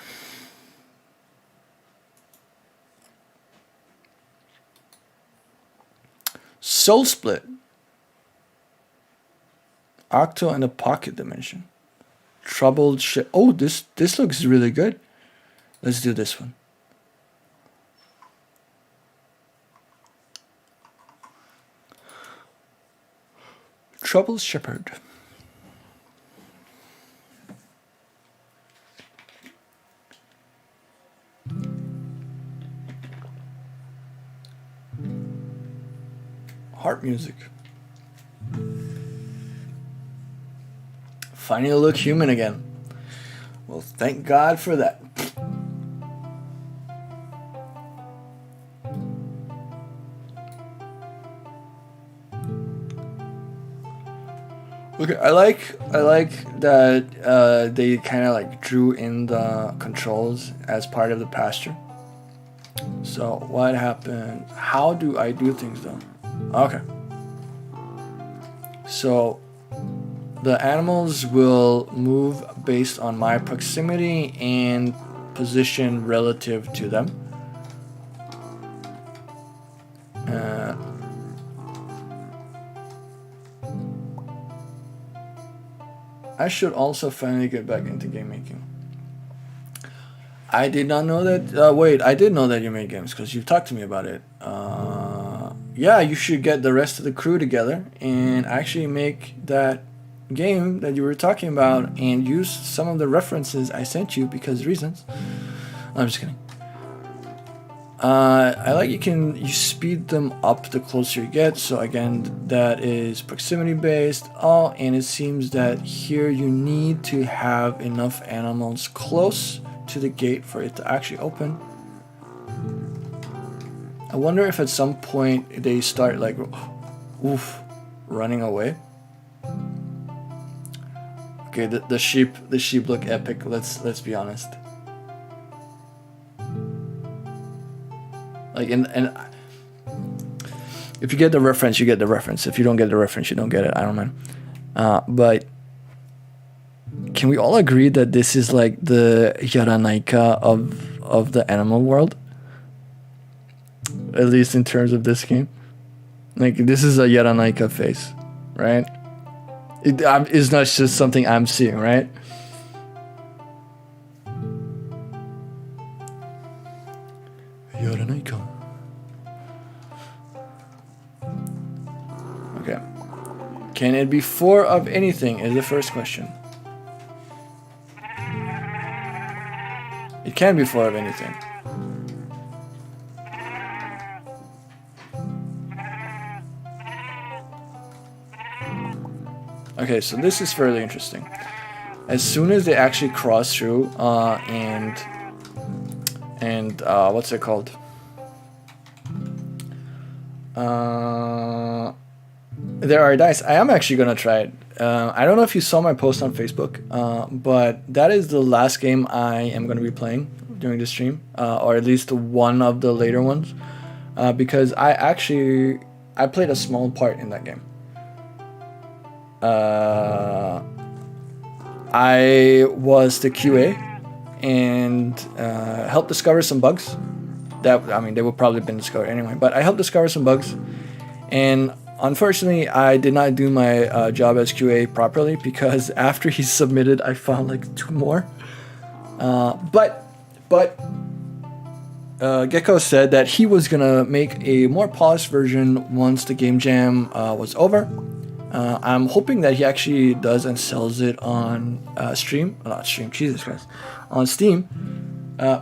Soul Split. Octo and a pocket dimension. Troubled ship. Oh, this looks really good. Let's do this one. Troubled Shepherd. Harp music. finally look human again. Well, thank God for that. Okay, I like that they kind of like drew in the controls as part of the pasture. So what happened? How do I do things though? Okay. So the animals will move based on my proximity and position relative to them. I should also finally get back into game making. I did not know that. Wait, I did know that you made games because you've talked to me about it. Yeah, you should get the rest of the crew together and actually make that game that you were talking about and use some of the references I sent you because reasons. I'm just kidding. I like you speed them up the closer you get. So again, that is proximity based. Oh, and it seems that here you need to have enough animals close to the gate for it to actually open. I wonder if at some point they start like, running away. Okay, the sheep look epic. Let's be honest. Like and if you get the reference, you get the reference. If you don't get the reference, you don't get it. I don't mind. But can we all agree that this is like the Yaranaika of the animal world? At least in terms of this game. Like this is a Yaranaika face, right? It's not just something I'm seeing, right? Yaranaika. Okay. Can it be 4 of anything is the first question. It can be 4 of anything. Okay, so this is fairly interesting. As soon as they actually cross through, and what's it called? There are dice. I am actually gonna try it. I don't know if you saw my post on Facebook, but that is the last game I am gonna be playing during the stream, or at least one of the later ones, because I played a small part in that game. I was the QA and helped discover some bugs. They would probably have been discovered anyway, but I helped discover some bugs. And unfortunately, I did not do my job as QA properly because after he submitted, I found like 2 more. But Gecko said that he was gonna make a more polished version once the game jam was over. I'm hoping that he actually does and sells it on Steam,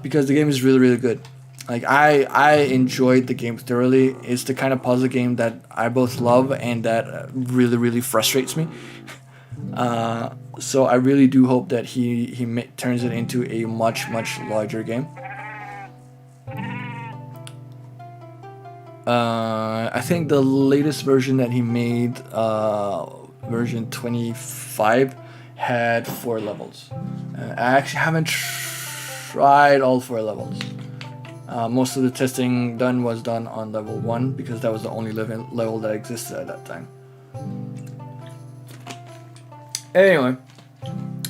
because the game is really, really good. Like I enjoyed the game thoroughly. It's the kind of puzzle game that I both love and that really, really frustrates me. So I really do hope that he turns it into a much, much larger game. I think the latest version that he made, version 25, had 4 levels. I actually haven't tried all 4 levels. Most of the testing was done on level 1 because that was the only level that existed at that time. Anyway,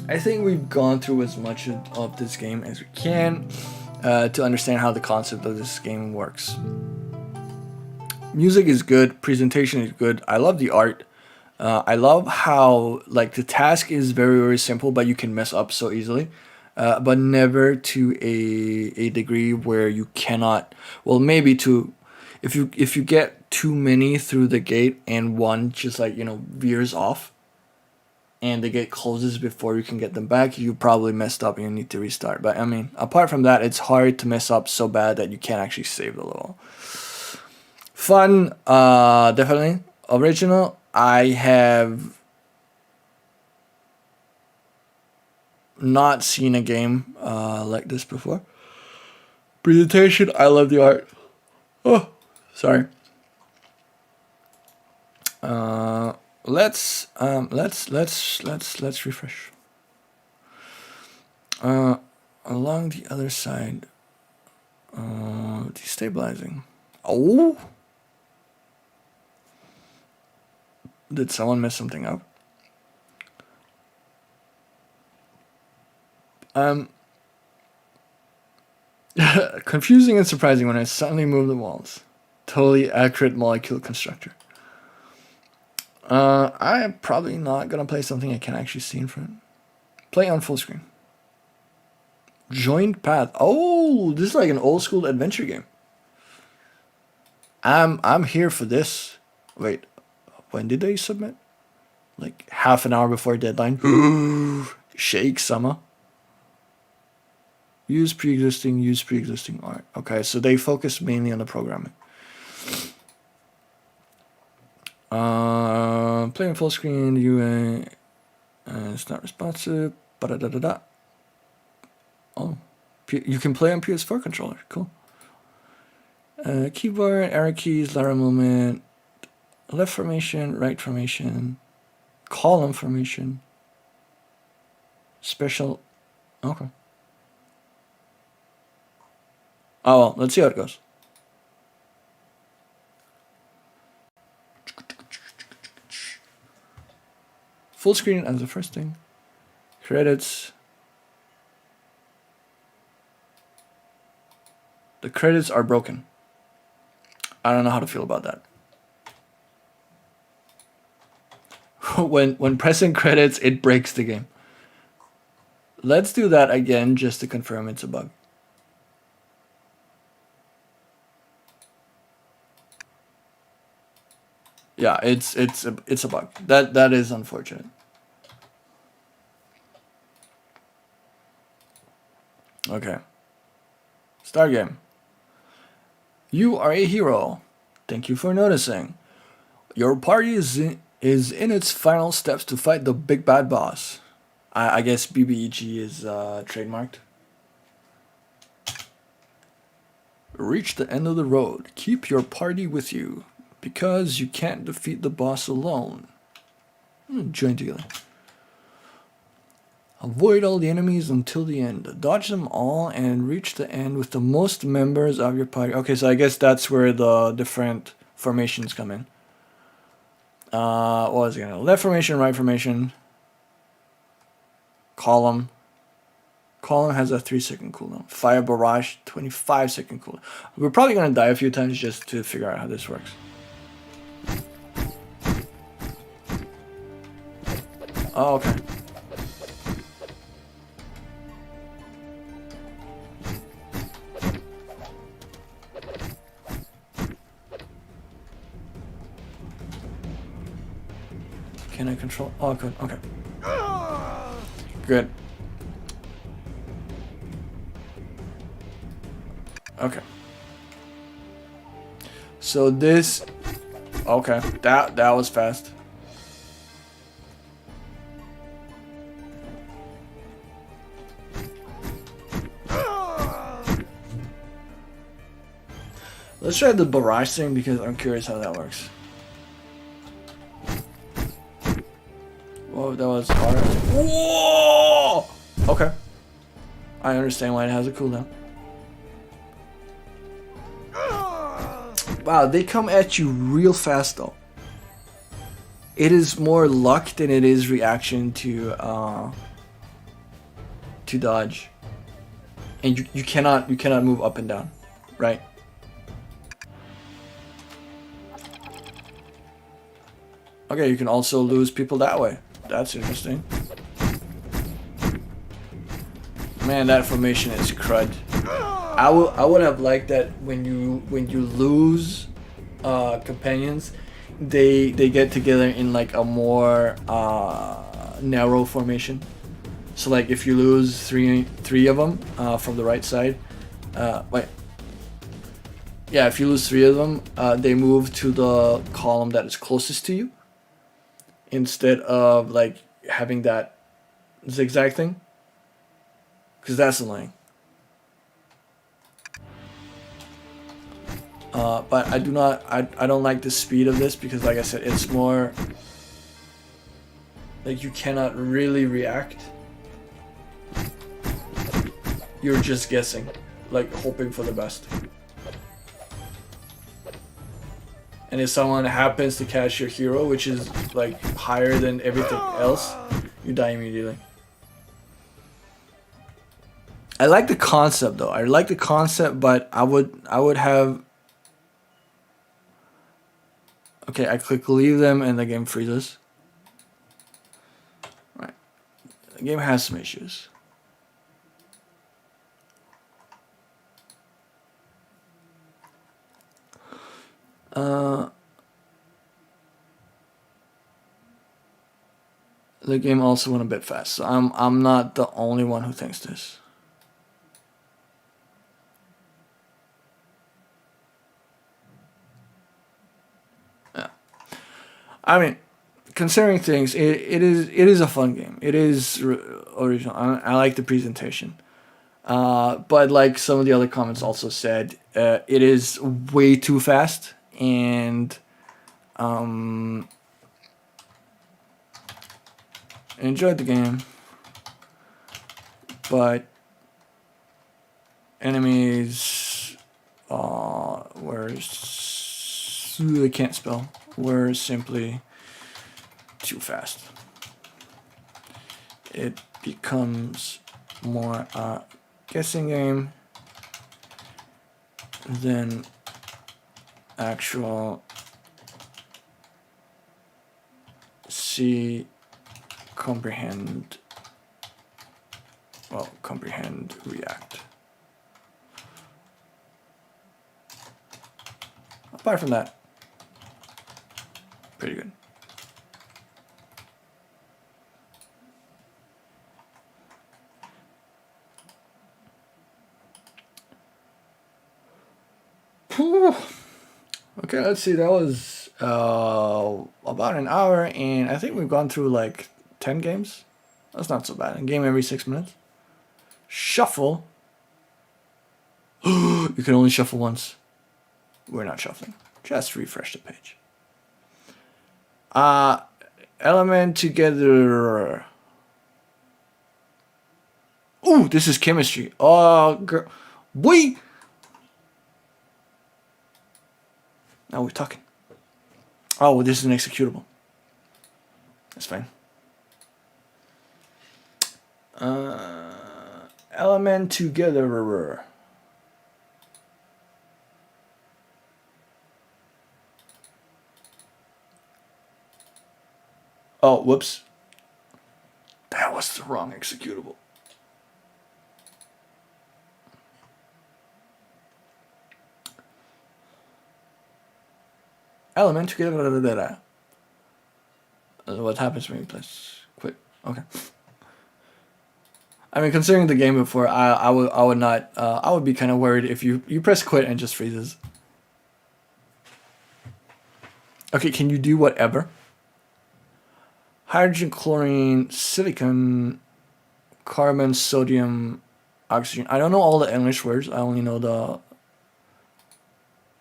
I think we've gone through as much of this game as we can to understand how the concept of this game works. Music is good, presentation is good. I love the art. I love how like the task is very, very simple, but you can mess up so easily. But never to a degree where you cannot. Well, maybe if you get too many through the gate and one just like veers off, and the gate closes before you can get them back, you probably messed up and you need to restart. But I mean, apart from that, it's hard to mess up so bad that you can't actually save the level. Fun, definitely. Original, I have not seen a game like this before. Presentation, I love the art. Oh, sorry. Let's refresh. Along the other side, destabilizing. Oh, did someone mess something up? Confusing and surprising when I suddenly move the walls. Totally accurate molecule constructor. I'm probably not gonna play something I can actually see in front. Play on full screen. Joined path. Oh, this is like an old school adventure game. I'm here for this. Wait, when did they submit? Like half an hour before deadline. Shake summer. Use pre-existing art. Okay, so they focus mainly on the programming. Playing full screen, UA, it's not responsive. Ba-da-da-da-da. Oh, you can play on PS4 controller. Cool. Keyboard, arrow keys, lateral movement, left formation, right formation, column formation, special. Okay. Oh well, let's see how it goes. Full screen as the first thing. Credits. The credits are broken. I don't know how to feel about that. when pressing credits, it breaks the game. Let's do that again just to confirm it's a bug. Yeah, it's a bug. That is unfortunate. Okay. Start game. You are a hero. Thank you for noticing. Your party is in its final steps to fight the big bad boss. I guess BBEG is trademarked. Reach the end of the road. Keep your party with you, because you can't defeat the boss alone. Join together. Avoid all the enemies until the end. Dodge them all and reach the end with the most members of your party. Okay, so I guess that's where the different formations come in. What was it gonna? Left formation, right formation. Column. Column has a 3-second cooldown. Fire barrage, 25-second cooldown. We're probably gonna die a few times just to figure out how this works. Oh, okay. Can I control? Oh, good. Okay. Good. Okay. So this. Okay. That was fast. Let's try the barrage thing because I'm curious how that works. Whoa, that was hard. Whoa! Okay. I understand why it has a cooldown. Wow, they come at you real fast though. It is more luck than it is reaction to dodge. And you cannot move up and down, right? Okay, you can also lose people that way. That's interesting. Man, that formation is crud. I would have liked that when you lose companions, they get together in like a more narrow formation. So like if you lose three of them from the right side, if you lose 3 of them, they move to the column that is closest to you, instead of like having that zigzag thing. because that's annoying. But I do not, I don't like the speed of this because, like I said, it's more like you cannot really react. You're just guessing, like hoping for the best. And if someone happens to catch your hero, which is like higher than everything else, you die immediately. I like the concept though. I like the concept, but I would have. Okay, I click leave them and the game freezes. Right. The game has some issues. The game also went a bit fast, so I'm not the only one who thinks this. Yeah. I mean, considering things, it is a fun game. It is original. I like the presentation. But like some of the other comments also said, it is way too fast, and enjoyed the game, but enemies were I can't spell, were simply too fast. It becomes more a guessing game than actual see, comprehend, react. Apart from that, pretty good. Okay, let's see. That was about an hour, and I think we've gone through like 10 games. That's not so bad. A game every 6 minutes. Shuffle. You can only shuffle once. We're not shuffling. Just refresh the page. Element together. Ooh, this is chemistry. Oh, girl. Boy! Now we're talking. Oh, well, this is an executable. That's fine. Element together. Oh, whoops. That was the wrong executable. Element together. What happens when you press quit? Okay. I mean, considering the game before, I would not. I would be kind of worried if you press quit and just freezes. Okay, can you do whatever? Hydrogen, chlorine, silicon, carbon, sodium, oxygen. I don't know all the English words. I only know the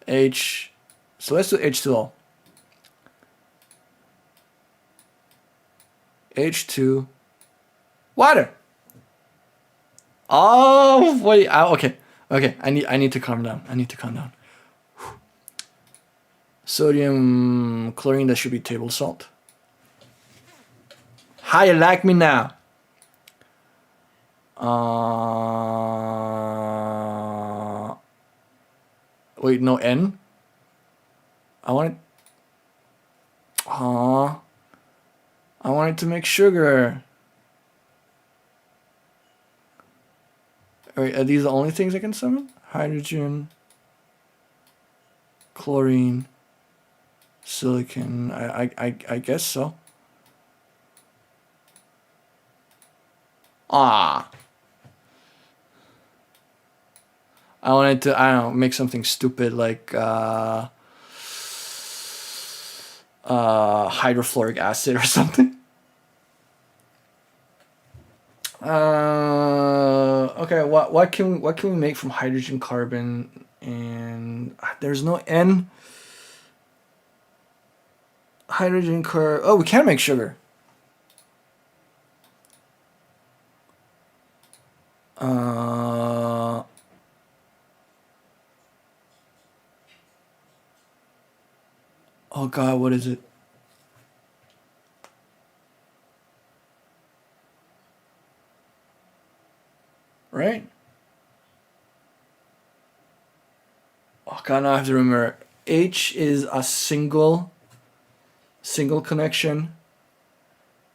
H. So let's do H2O. H2. Water. Oh wait. Okay. Okay. I need to calm down. Sodium, chlorine. That should be table salt. How you like me now? Wait, no N. I wanted to make sugar. Alright, are these the only things I can summon? Hydrogen, chlorine, silicon. I guess so. I wanted to, I don't know, make something stupid like hydrofluoric acid or something. Okay, what can we make from hydrogen, carbon, and there's no N. Hydrogen, oh, we can make sugar. Oh God, what is it? Right? Oh God, now I have to remember. H is a single connection.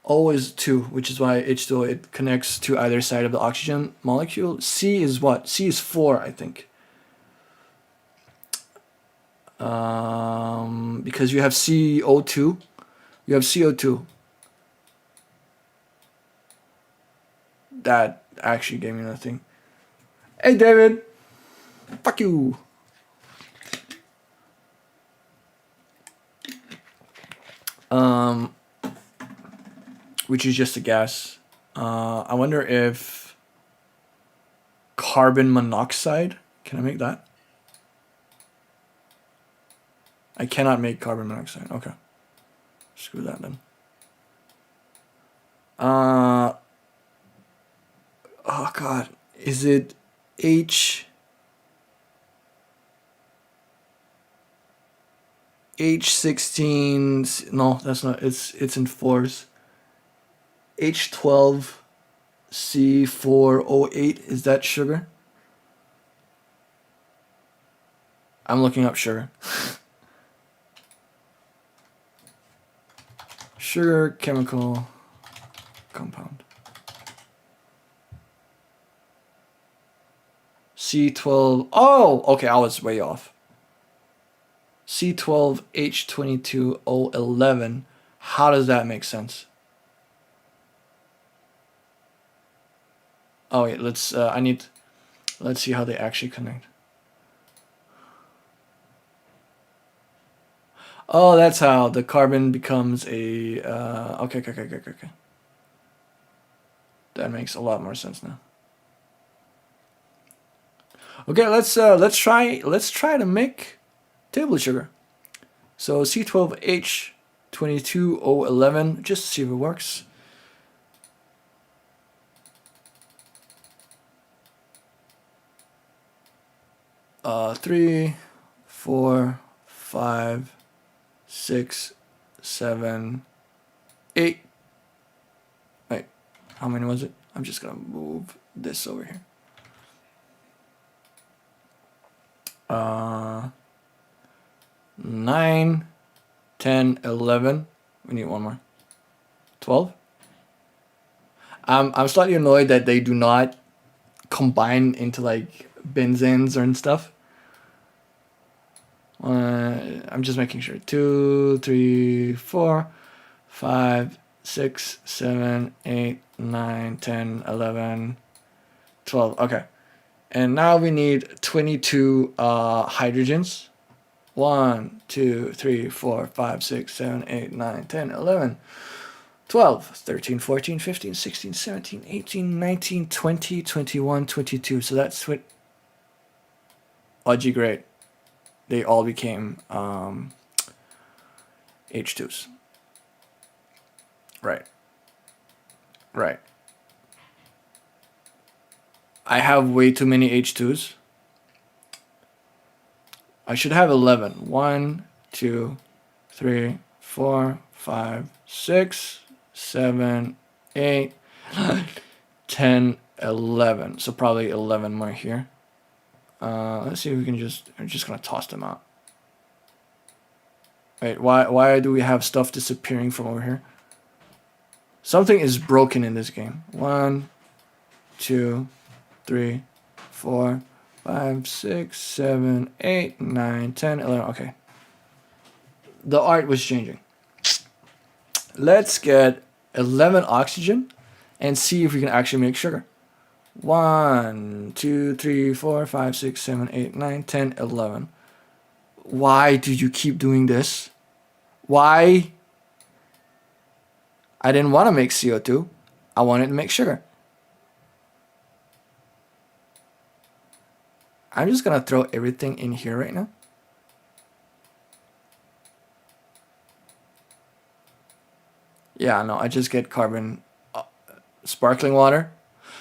O is 2, which is why H2O, it connects to either side of the oxygen molecule. C is what? C is 4, I think. Because you have CO2. You have CO2. That actually gave me nothing. Hey, David. Fuck you. Which is just a gas. I wonder if carbon monoxide. Can I make that? I cannot make carbon monoxide. Okay. Screw that then. Oh God. Is it H16? No, that's not. It's in 4s. H12C4O8. Is that sugar? I'm looking up sugar. Sugar chemical compound. C12. Oh, okay, I was way off. C12H22O11. How does that make sense? Oh wait, let's see how they actually connect. Oh, that's how the carbon becomes a okay. That makes a lot more sense now. Okay, let's try to make table sugar. So C12H22O11, just to see if it works. Three, 4, 5, 6, 7, 8. Wait, how many was it? I'm just gonna move this over here. 9, 10, 11. We need one more. 12. I'm slightly annoyed that they do not combine into like benzenes and stuff. I'm just making sure. 2, 3, 4, 5, 6, 7, 8, 9, 10, 11, 12. Okay. And now we need 22 hydrogens. 1, 2, 3, 4, 5, 6, 7, 8, 9, 10, 11, 12, 13, 14, 15, 16, 17, 18, 19, 20, 21, 22. So that's what. Oh, gee, great. They all became H2s. Right. I have way too many H2s. I should have 11. 1, 2, 3, 4, 5, 6, 7, 8, 10, 11. So probably 11 more here. Let's see if we can I'm just gonna toss them out. Wait, why do we have stuff disappearing from over here? Something is broken in this game. 1, 2, 3, 4, 5, 6, 7, 8, 9, 10, 11. Okay. The art was changing. Let's get 11 oxygen and see if we can actually make sugar. 1, 2, 3, 4, 5, 6, 7, 8, 9, 10, 11. Why do you keep doing this? Why? I didn't want to make CO2. I wanted to make sugar. I'm just gonna throw everything in here right now. Yeah, no, I just get carbon, sparkling water.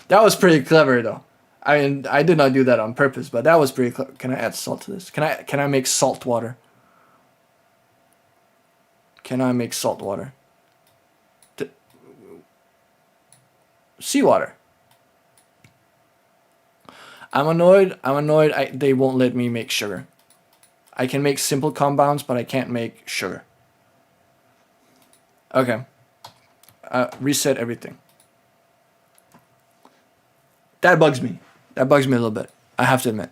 That was pretty clever though. I mean, I did not do that on purpose, but that was pretty clever. Can I add salt to this? Can I make salt water? Can I make salt water? Seawater. I'm annoyed. They won't let me make sugar. I can make simple compounds, but I can't make sugar. Okay. Reset everything. That bugs me. That bugs me a little bit. I have to admit.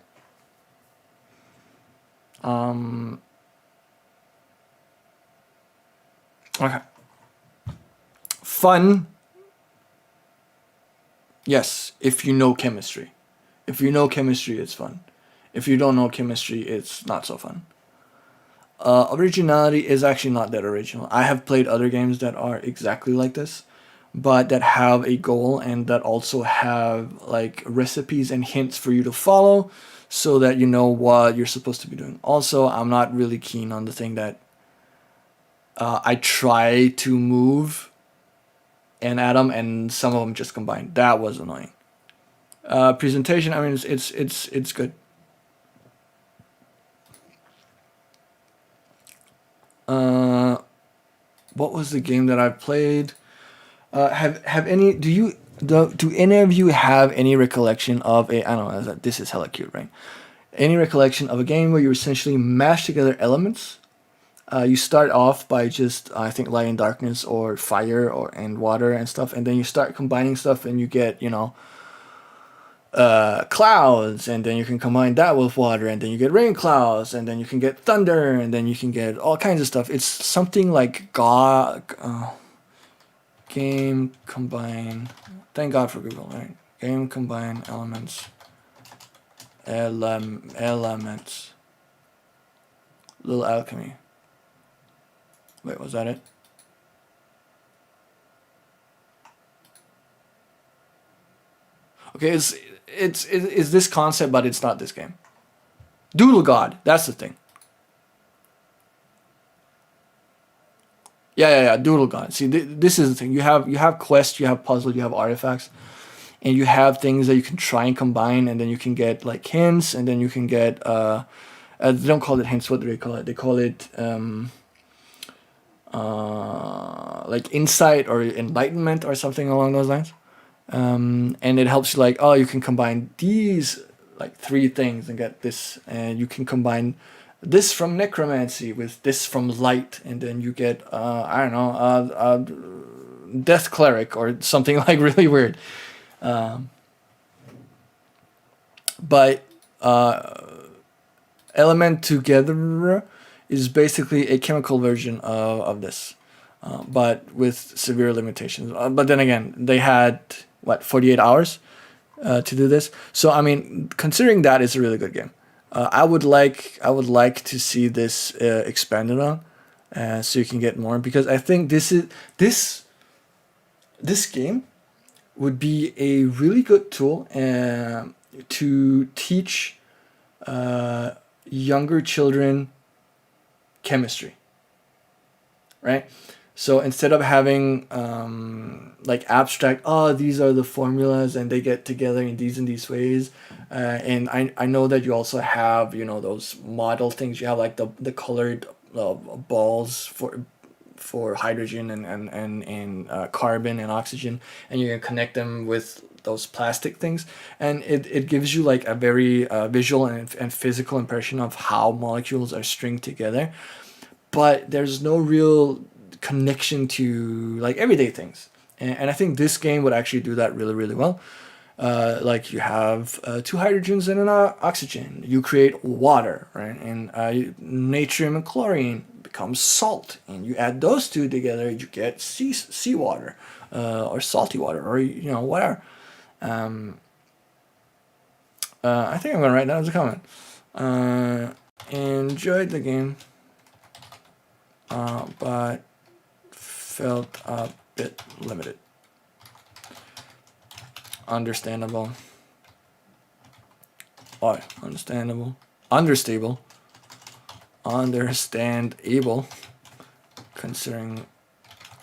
Okay. Fun. Yes, if you know chemistry. If you know chemistry, it's fun. If you don't know chemistry, it's not so fun. Originality is actually not that original. I have played other games that are exactly like this, but that have a goal and that also have like recipes and hints for you to follow so that you know what you're supposed to be doing. Also, I'm not really keen on the thing that I try to move an atom and some of them just combine. That was annoying. Presentation, I mean, it's good. What was the game that I played? Have any? Do any of you have any recollection of a? I don't know. This is hella cute, right? Any recollection of a game where you essentially mash together elements? You start off by just I think light and darkness or fire and water and stuff, and then you start combining stuff, and you get clouds, and then you can combine that with water, and then you get rain clouds, and then you can get thunder, and then you can get all kinds of stuff. It's something like God, game combine. Thank God for Google, right? Game combine elements, elements. Little alchemy. Wait, was that it? Okay, it's this concept, but it's not this game. Doodle God, that's the thing. Yeah. Doodle God. See, this is the thing. You have quests, you have puzzles, you have artifacts, and you have things that you can try and combine, and then you can get like hints, and then you can get they don't call it hints. What do they call it? They call it like insight or enlightenment or something along those lines. And it helps you like, oh, you can combine these like 3 things and get this, and you can combine this from necromancy with this from light, and then you get I don't know, death cleric or something like really weird. But element together is basically a chemical version of this, but with severe limitations. But then again, they had 48 hours to do this. So I mean, considering that, it's a really good game. I would like to see this expanded on, so you can get more, because I think this game would be a really good tool to teach younger children chemistry, right? So instead of having like abstract, oh, these are the formulas and they get together in these ways, and I know that you also have those model things. You have like the colored balls for hydrogen and carbon and oxygen, and you can connect them with those plastic things, and it gives you like a very visual and physical impression of how molecules are stringed together, but there's no real connection to like everyday things, and I think this game would actually do that really, really well. Like you have 2 hydrogens and an oxygen, you create water, right? And natrium and chlorine becomes salt, and you add those 2 together, you get seawater, or salty water, or whatever. I think I'm gonna write down as a comment. Enjoyed the game, but felt a bit limited. Understandable. Oh, understandable. Understandable. Understandable. Considering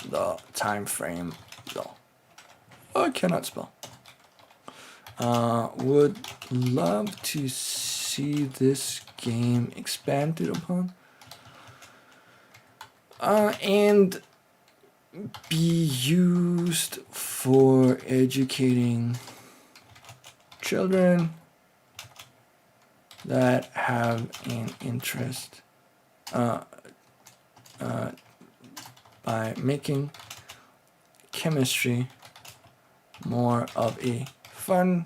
the time frame, though. I cannot spell. Would love to see this game expanded upon. And be used for educating children that have an interest by making chemistry more of a fun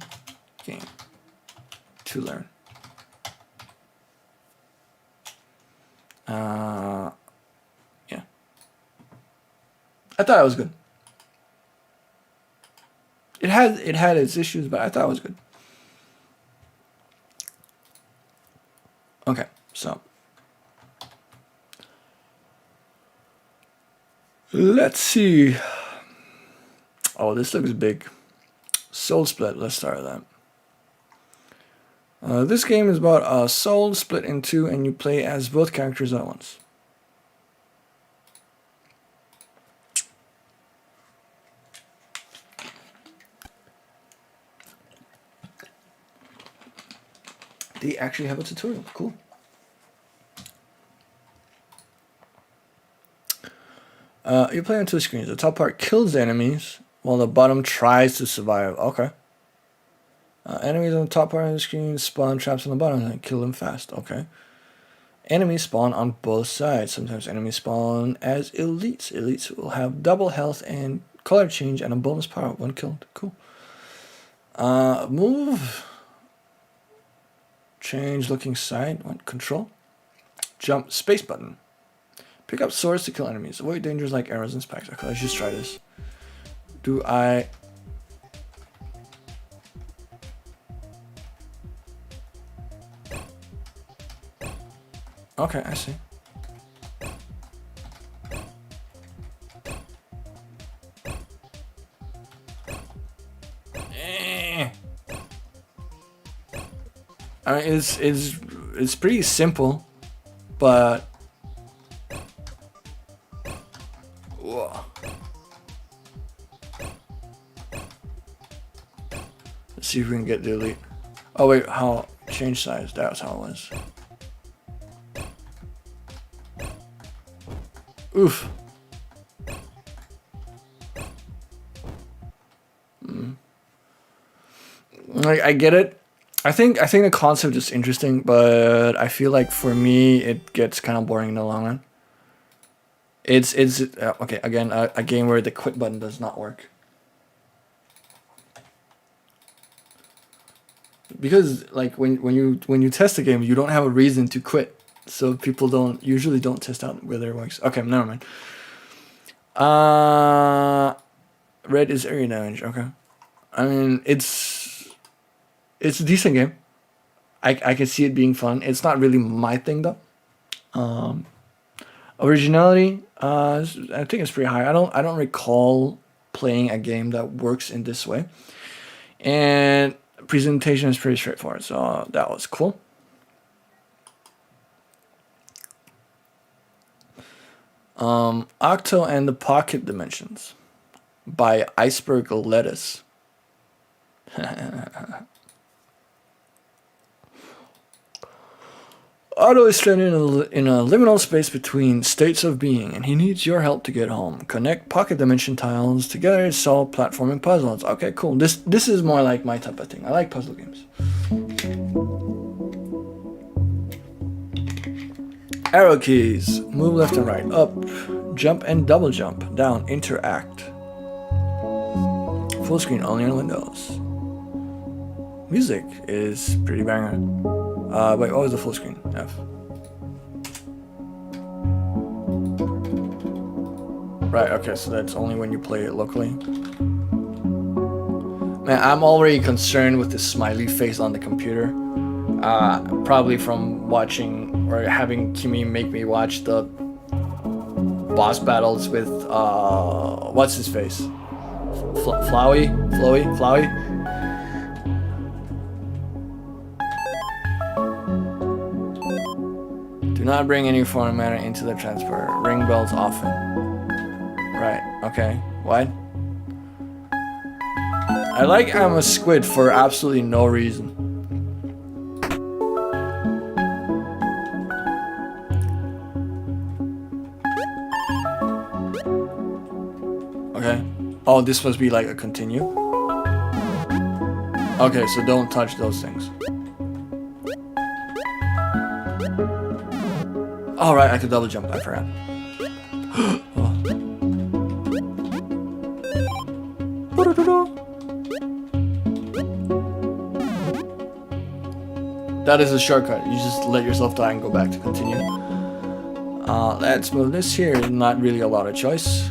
game to learn. Yeah. I thought it was good. It had its issues, but I thought it was good. Okay, so let's see. Oh, this looks big. Soul Split, let's start with that. This game is about a soul split in two and you play as both characters at once. They actually have a tutorial, cool. You play on two screens. The top part kills the enemies while the bottom tries to survive. Okay. Enemies on the top part of the screen spawn traps on the bottom and kill them fast. Okay. Enemies spawn on both sides. Sometimes enemies spawn as elites. Elites will have double health and color change and a bonus power when killed. Cool. Move. Change looking side. Control. Jump. Space button. Pick up swords to kill enemies. Avoid dangers like arrows and spikes. Okay, let's just try this. Do I... Okay, I see. I mean, it's pretty simple, but whoa. Let's see if we can get the elite. Oh wait, how change size? That was how it was. Oof. Like I get it. I think the concept is interesting, but I feel like for me it gets kind of boring in the long run. It's okay. Again, a game where the quit button does not work. Because like when you test a game, you don't have a reason to quit, so people usually don't test out whether it works. Okay, never mind. Red is area damage. Okay, I mean it's a decent game. I can see it being fun. It's not really my thing though. Originality, I think it's pretty high. I don't recall playing a game that works in this way, and presentation is pretty straightforward. So that was cool. Octo and the Pocket Dimensions by Iceberg Lettuce. Otto is stranded in a liminal space between states of being, and he needs your help to get home. Connect pocket dimension tiles together to solve platforming puzzles. Okay, cool. This is more like my type of thing. I like puzzle games. Arrow keys. Move left and right. Up. Jump and double jump. Down. Interact. Full screen only on Windows. Music is pretty banger. Wait, what was the full screen? F. Right, okay, so that's only when you play it locally. Man, I'm already concerned with the smiley face on the computer. Probably from watching or having Kimi make me watch the boss battles with, what's his face? Flowey? Do not bring any foreign matter into the transporter. Ring bells often. Right, okay. What? I like I'm a squid for absolutely no reason. Okay. Oh, this must be like a continue. Okay, so don't touch those things. All right, I could double jump. I forgot. Oh. That is a shortcut. You just let yourself die and go back to continue. Let's move this here. Not really a lot of choice.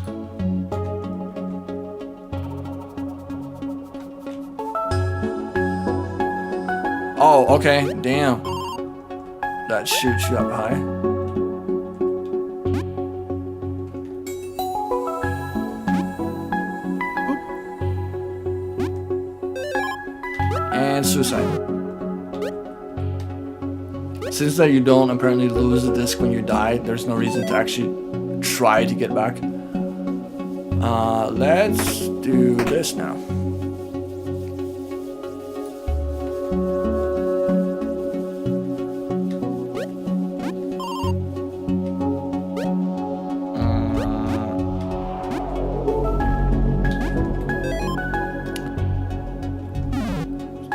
Oh, okay. Damn. That shoots you up high. And suicide. Since that you don't apparently lose the disc when you die, there's no reason to actually try to get back. Let's do this now.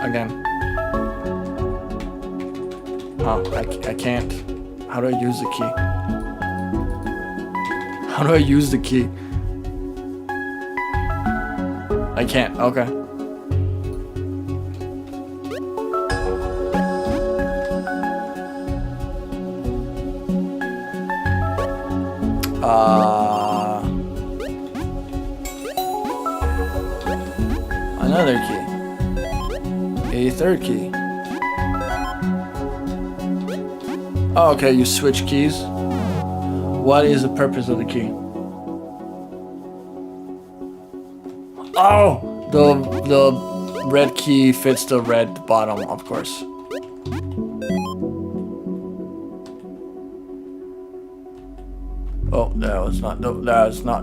Again. Oh, I can't. How do I use the key? How do I use the key? I can't. Okay. Another key. A third key. Oh, okay, you switch keys. What is the purpose of the key? Oh, the red key fits the red bottom, of course. Oh, that was not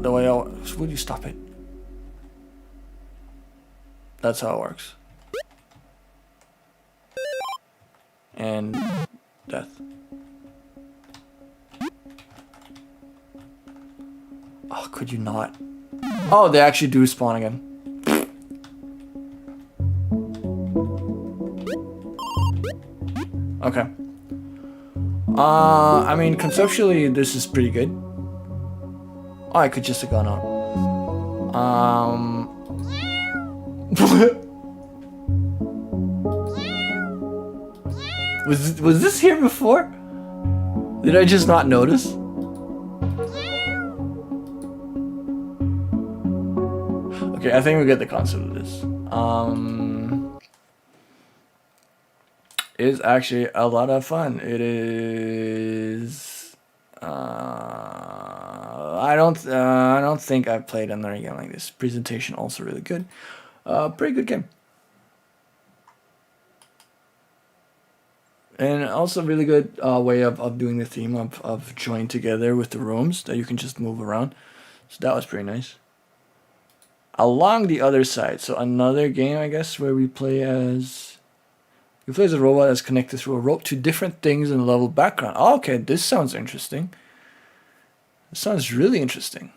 the way I was. Would you stop it? That's how it works. And death. Oh, could you not? Oh, they actually do spawn again. Okay. I mean, conceptually, this is pretty good. Oh, I could just have gone out. Was this here before? Did I just not notice? Okay, I think we get the concept of this. It's actually a lot of fun. It is. I don't think I've played another game like this. Presentation also really good. Pretty good game. And also really good way of doing the theme of joined together with the rooms that you can just move around. So that was pretty nice. Along the other side, so another game, I guess, where we play as a robot that's connected through a rope to different things in the level background. Oh, okay, this sounds interesting. This sounds really interesting.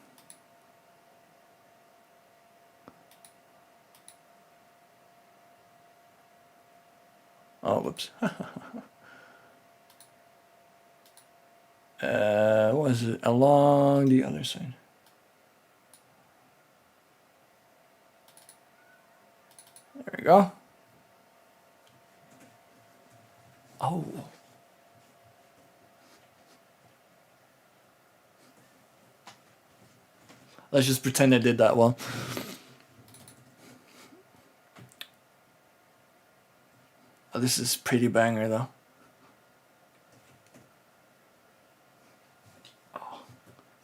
Oh, whoops. What was it? Along the other side. There we go. Oh. Let's just pretend I did that well. Oh, this is pretty banger though. Oh.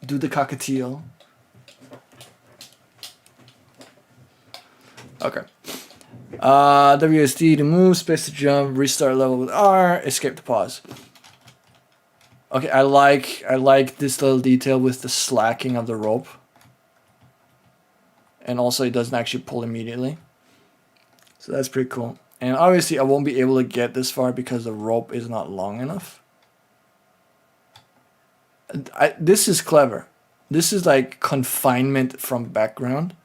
Do the cockatiel. Okay. WSD to move, space to jump, restart level with R, escape to pause. Okay, I like this little detail with the slacking of the rope. And also it doesn't actually pull immediately. So that's pretty cool. And obviously I won't be able to get this far because the rope is not long enough. This is clever. This is like confinement from background.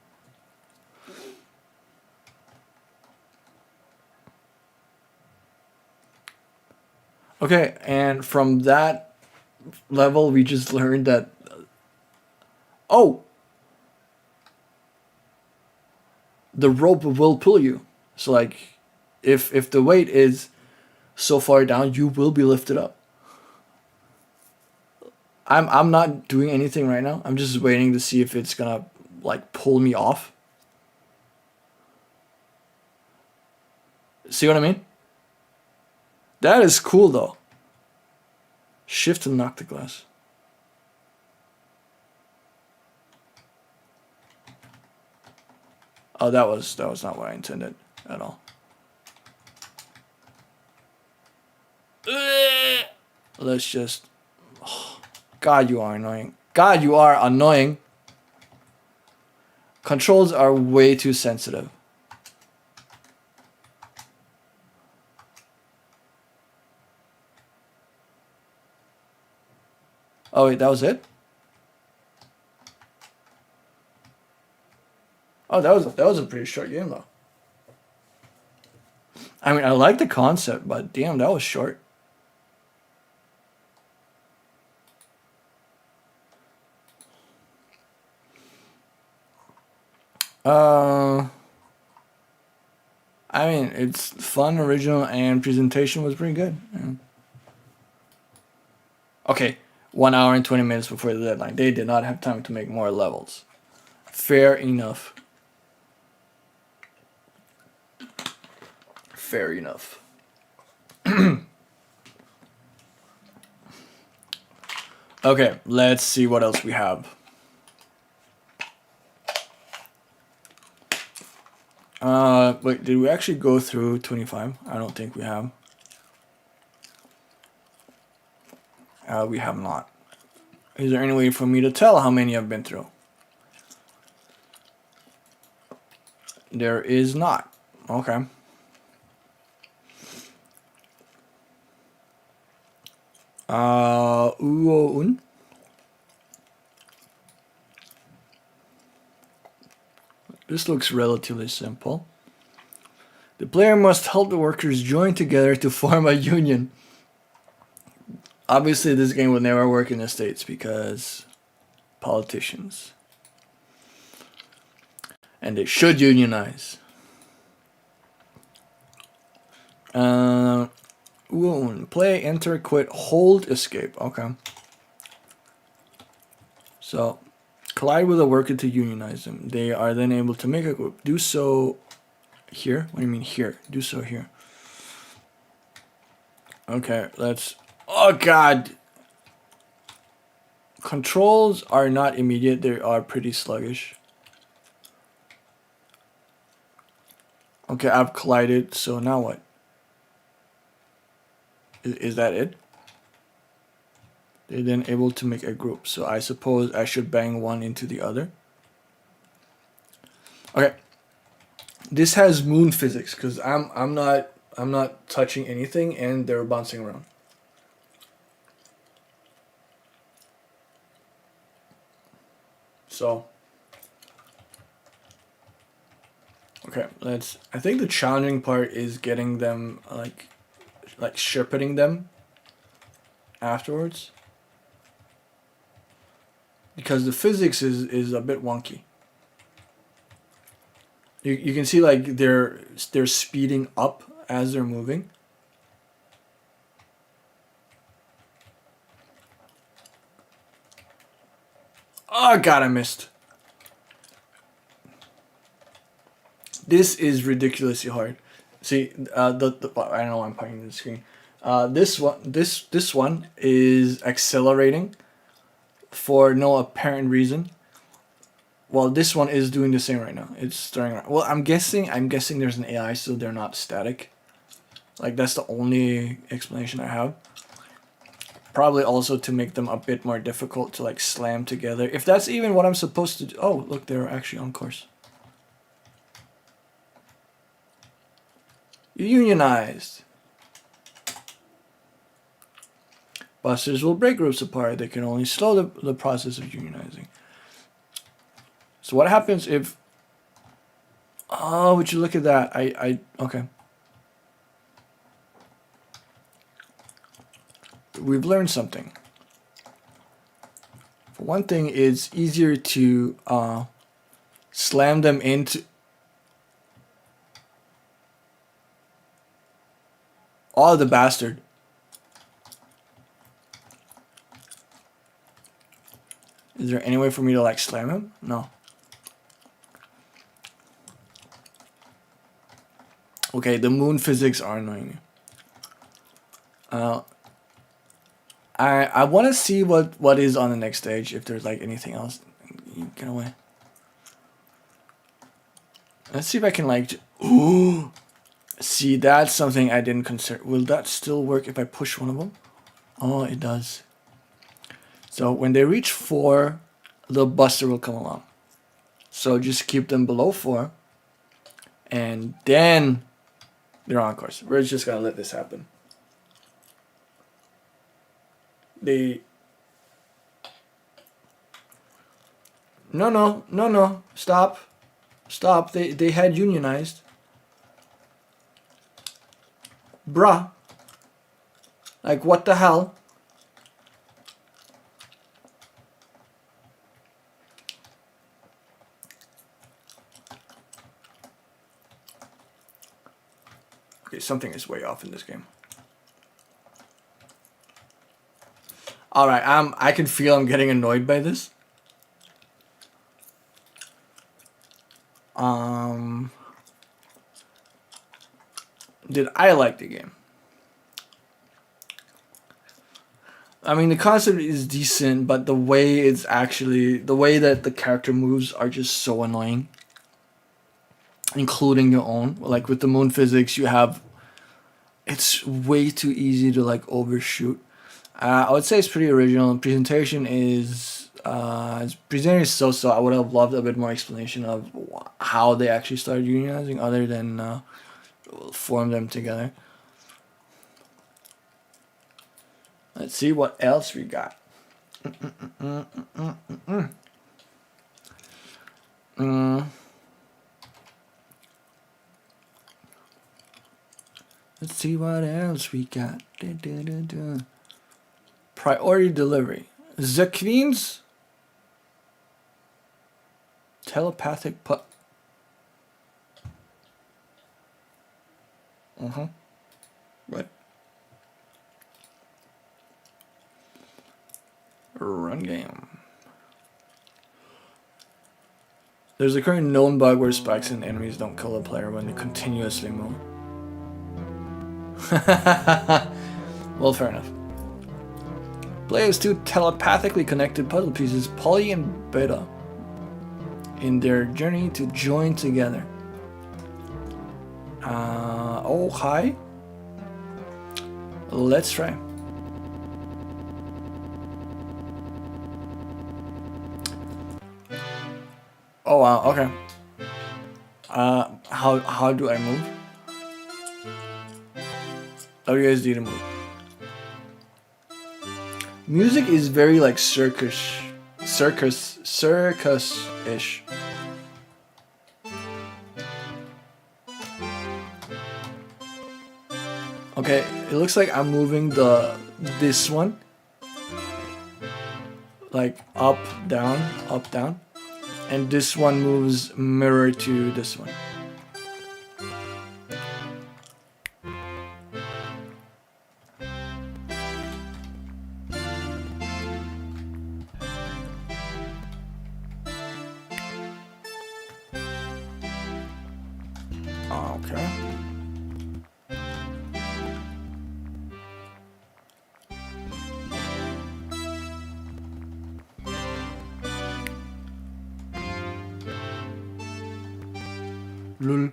Okay, and from that level we just learned that, oh, the rope will pull you. So like if the weight is so far down, you will be lifted up. I'm not doing anything right now. I'm just waiting to see if it's gonna like pull me off. See what I mean? That is cool though. Shift to knock the glass. Oh, that was not what I intended at all. Let's just... Oh, God, you are annoying. God, you are annoying. Controls are way too sensitive. Oh wait, that was it? Oh, that was a pretty short game though. I mean, I like the concept, but damn, that was short. I mean, it's fun, original, and presentation was pretty good. Yeah. Okay, 1 hour and 20 minutes before the deadline. They did not have time to make more levels. Fair enough. Fair enough. Okay, let's see what else we have. Wait, did we actually go through 25? I don't think we have. We have not. Is there any way for me to tell how many I've been through? There is not. Okay. Uoun. This looks relatively simple. The player must help the workers join together to form a union. Obviously, this game would never work in the States because politicians. And they should unionize. Play, enter, quit, hold, escape. Okay. So, collide with a worker to unionize them. They are then able to make a group. Do so here. What do you mean here? Do so here. Okay, let's... Oh, God! Controls are not immediate. They are pretty sluggish. Okay, I've collided. So now what? Is that it? They're then able to make a group. So I suppose I should bang one into the other. Okay. This has moon physics because I'm not touching anything and they're bouncing around. So okay, I think the challenging part is getting them like shepherding them afterwards. Because the physics is a bit wonky. You can see like they're speeding up as they're moving. Oh God, I missed. This is ridiculously hard. See, I don't know why I'm pointing to the screen. This one is accelerating for no apparent reason. Well, this one is doing the same right now. It's throwing around. Well, I'm guessing there's an AI, so they're not static. Like that's the only explanation I have. Probably also to make them a bit more difficult to like slam together. If that's even what I'm supposed to do. Oh, look, they're actually on course. Unionized. Busters will break groups apart. They can only slow the process of unionizing. So what happens if... Oh, would you look at that? Okay. We've learned something. For one thing, it's easier to slam them into... Oh, the bastard. Is there any way for me to like slam him? No. Okay, the moon physics are annoying me. I want to see what is on the next stage, if there's like anything else. Get away. Let's see if I can like... Ooh! See, that's something I didn't consider. Will that still work if I push one of them? Oh, it does. So when they reach 4, the buster will come along. So just keep them below 4. And then they're on course. We're just going to let this happen. No. Stop. Stop. They had unionized. Bruh. Like, what the hell? Okay, something is way off in this game. Alright, I can feel I'm getting annoyed by this. Did I like the game? I mean, the concept is decent, but the way it's actually... The way that the character moves are just so annoying. Including your own. Like, with the moon physics, you have... It's way too easy to, like, overshoot. I would say it's pretty original. The presentation is... presentation is so-so. I would have loved a bit more explanation of how they actually started unionizing, other than form them together. Let's see what else we got. Let's see what else we got. Priority delivery. The Queen's telepathic put. Right. Run game. There's a current known bug where spikes and enemies don't kill the player when they continuously move. Well, fair enough. Play as 2 telepathically connected puzzle pieces, Polly and Beta, in their journey to join together. Oh, hi. Let's try. Oh wow, okay. How do I move? WSD to move. Music is very like circus-ish. Okay, it looks like I'm moving this one. Like up, down, up, down. And this one moves mirror to this one. Okay. Lul.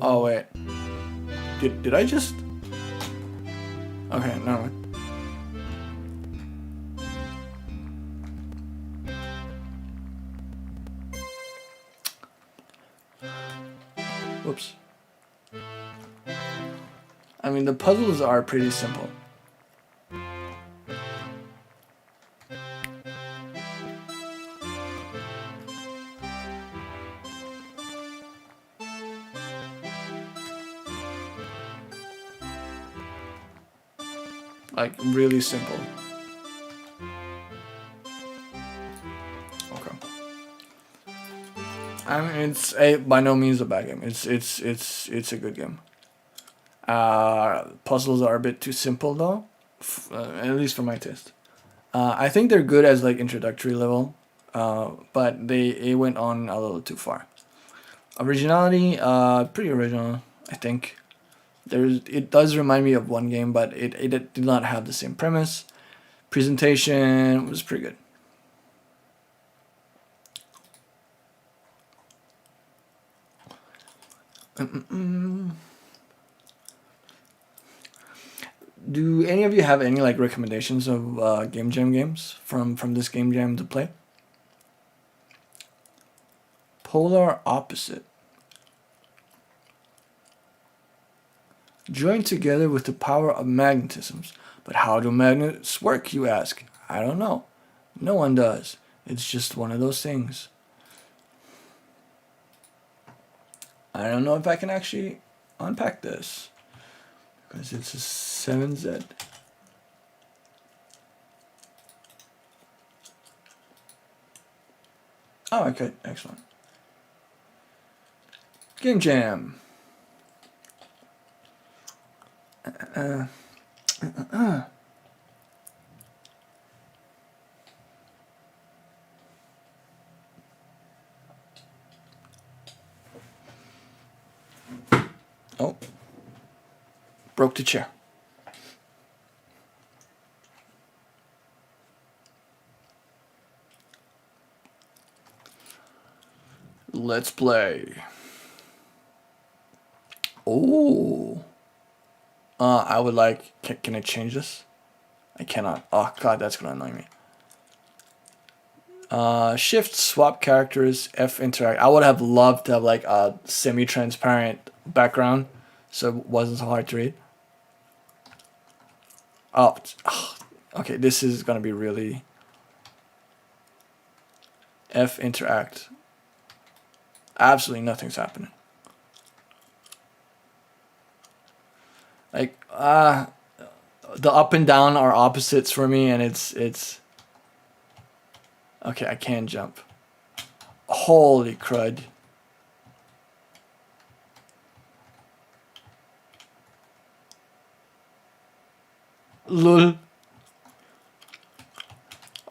Oh wait, did I just? Okay, no. Whoops. I mean, the puzzles are pretty simple. Like, really simple. Okay. I mean, it's by no means a bad game. It's a good game. Puzzles are a bit too simple though, at least for my taste. I think they're good as like introductory level, but it went on a little too far. Originality, pretty original, I think. It does remind me of one game, but it did not have the same premise. Presentation was pretty good. Do any of you have any like recommendations of Game Jam games from this Game Jam to play? Polar opposite. Joined together with the power of magnetisms. But how do magnets work, you ask? I don't know. No one does. It's just one of those things. I don't know if I can actually unpack this, because it's a 7Z. Oh, okay, excellent. Game Jam. Oh, broke the chair. Let's play. Oh. I would like. Can I change this? I cannot. Oh god, that's gonna annoy me. Shift, swap characters, F interact. I would have loved to have like a semi-transparent background, so it wasn't so hard to read. Oh, okay. This is gonna be really. F interact. Absolutely nothing's happening. Like the up and down are opposites for me, and it's okay. I can jump. Holy crud. Lol.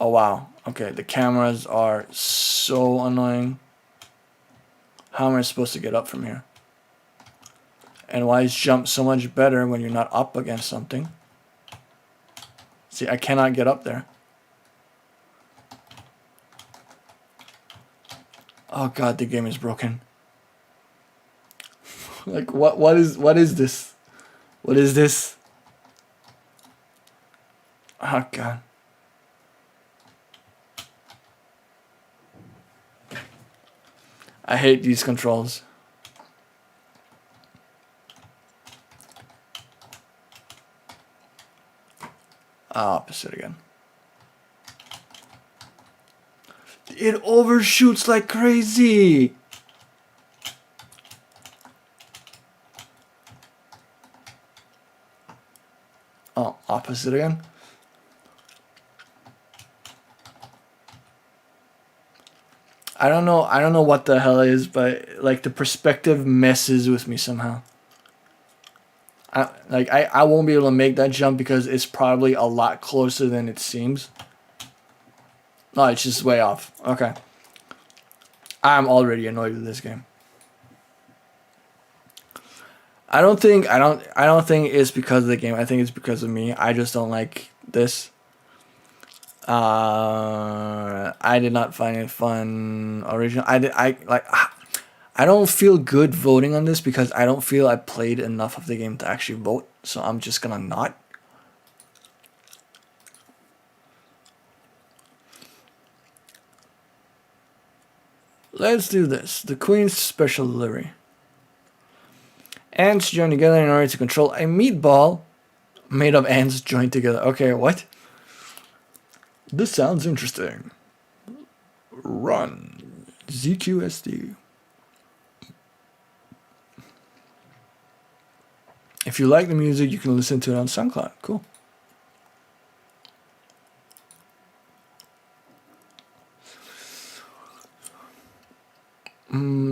Oh wow. Okay, the cameras are so annoying. How am I supposed to get up from here? And why is jump so much better when you're not up against something? See, I cannot get up there. Oh god, the game is broken. Like what is this? What is this? Oh god. I hate these controls. Opposite again. It overshoots like crazy. Oh, opposite again. I don't know what the hell it is, but like the perspective messes with me somehow. I won't be able to make that jump because it's probably a lot closer than it seems. No, it's just way off. Okay. I'm already annoyed with this game. I don't think it's because of the game. I think it's because of me. I just don't like this. I did not find it fun original. I I don't feel good voting on this because I don't feel I played enough of the game to actually vote. So I'm just gonna not. Let's do this. The Queen's Special Delivery. Ants join together in order to control a meatball made of ants joined together. Okay, what? This sounds interesting. Run. ZQSD. If you like the music, you can listen to it on SoundCloud. Cool.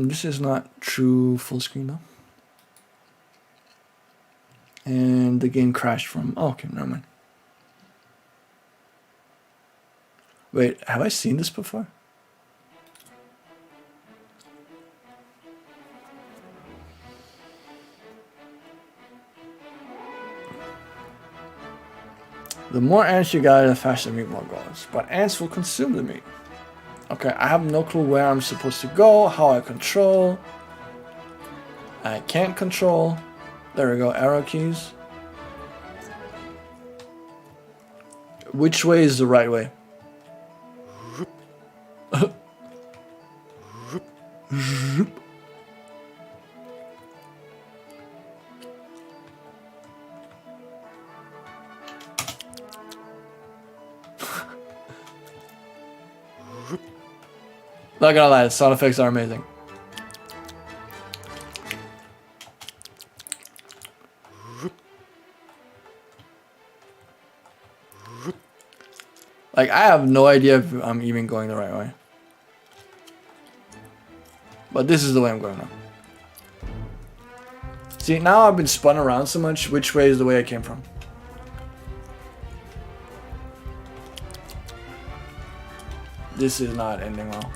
This is not true full screen though. And the game crashed from... Oh, okay, never mind. Wait, have I seen this before? The more ants you gather, the faster the meatball goes. But ants will consume the meat. Okay, I have no clue where I'm supposed to go, how I control. I can't control. There we go, arrow keys. Which way is the right way? Not gonna lie, the sound effects are amazing. Like, I have no idea if I'm even going the right way. But this is the way I'm going now. See, now I've been spun around so much, which way is the way I came from? This is not ending well.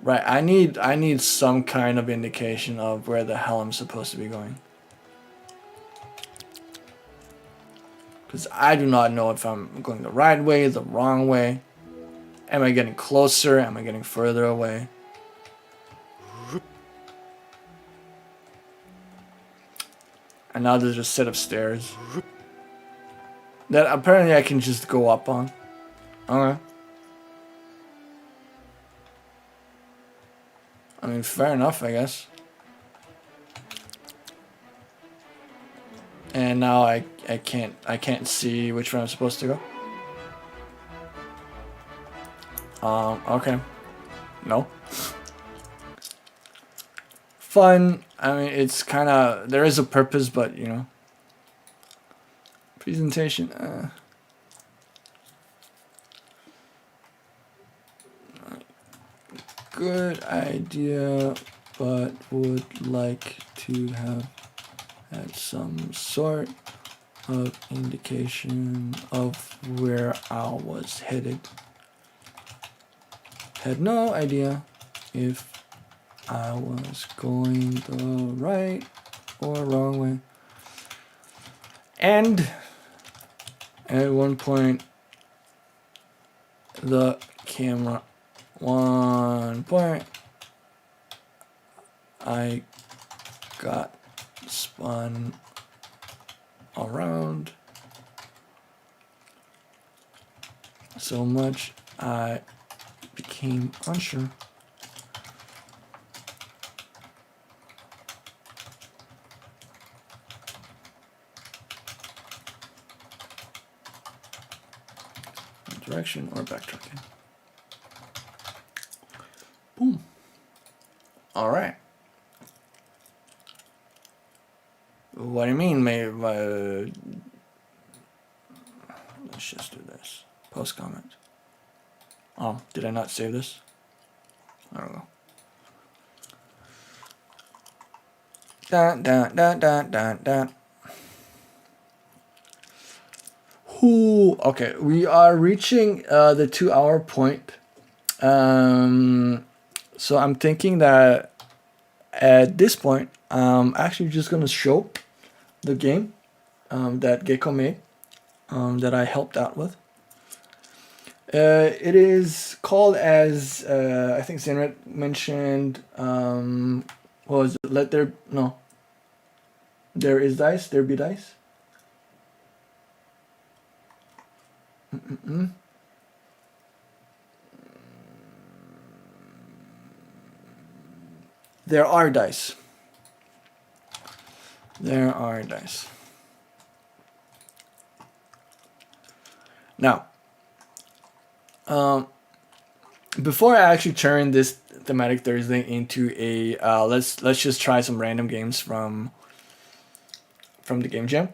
Right, I need some kind of indication of where the hell I'm supposed to be going. Because I do not know if I'm going the right way, the wrong way. Am I getting closer? Am I getting further away? And now there's a set of stairs that apparently I can just go up on. Okay. I mean, fair enough, I guess. And now I can't see which way I'm supposed to go. Okay. No. Fun. I mean, it's kind of, there is a purpose, but you know. Presentation. Good idea, but would like to have had some sort of indication of where I was headed. Had no idea if I was going the right or wrong way. And at one point, the camera, I got spun around so much I became unsure. Direction or backtracking. Boom. All right. What do you mean, let's just do this. Post comment. Oh, did I not save this? I don't know. Dun dun dun dun dun dun. Ooh, okay, we are reaching the 2-hour point. So I'm thinking that at this point, I'm actually just gonna show the game that Gecko made, that I helped out with. It is called as I think Zenret mentioned. What was it? Let there no. There is dice. There be dice. Mm-mm-mm. There are dice. There are dice. Now, before I actually turn this Thematic Thursday into a let's just try some random games from the Game Jam.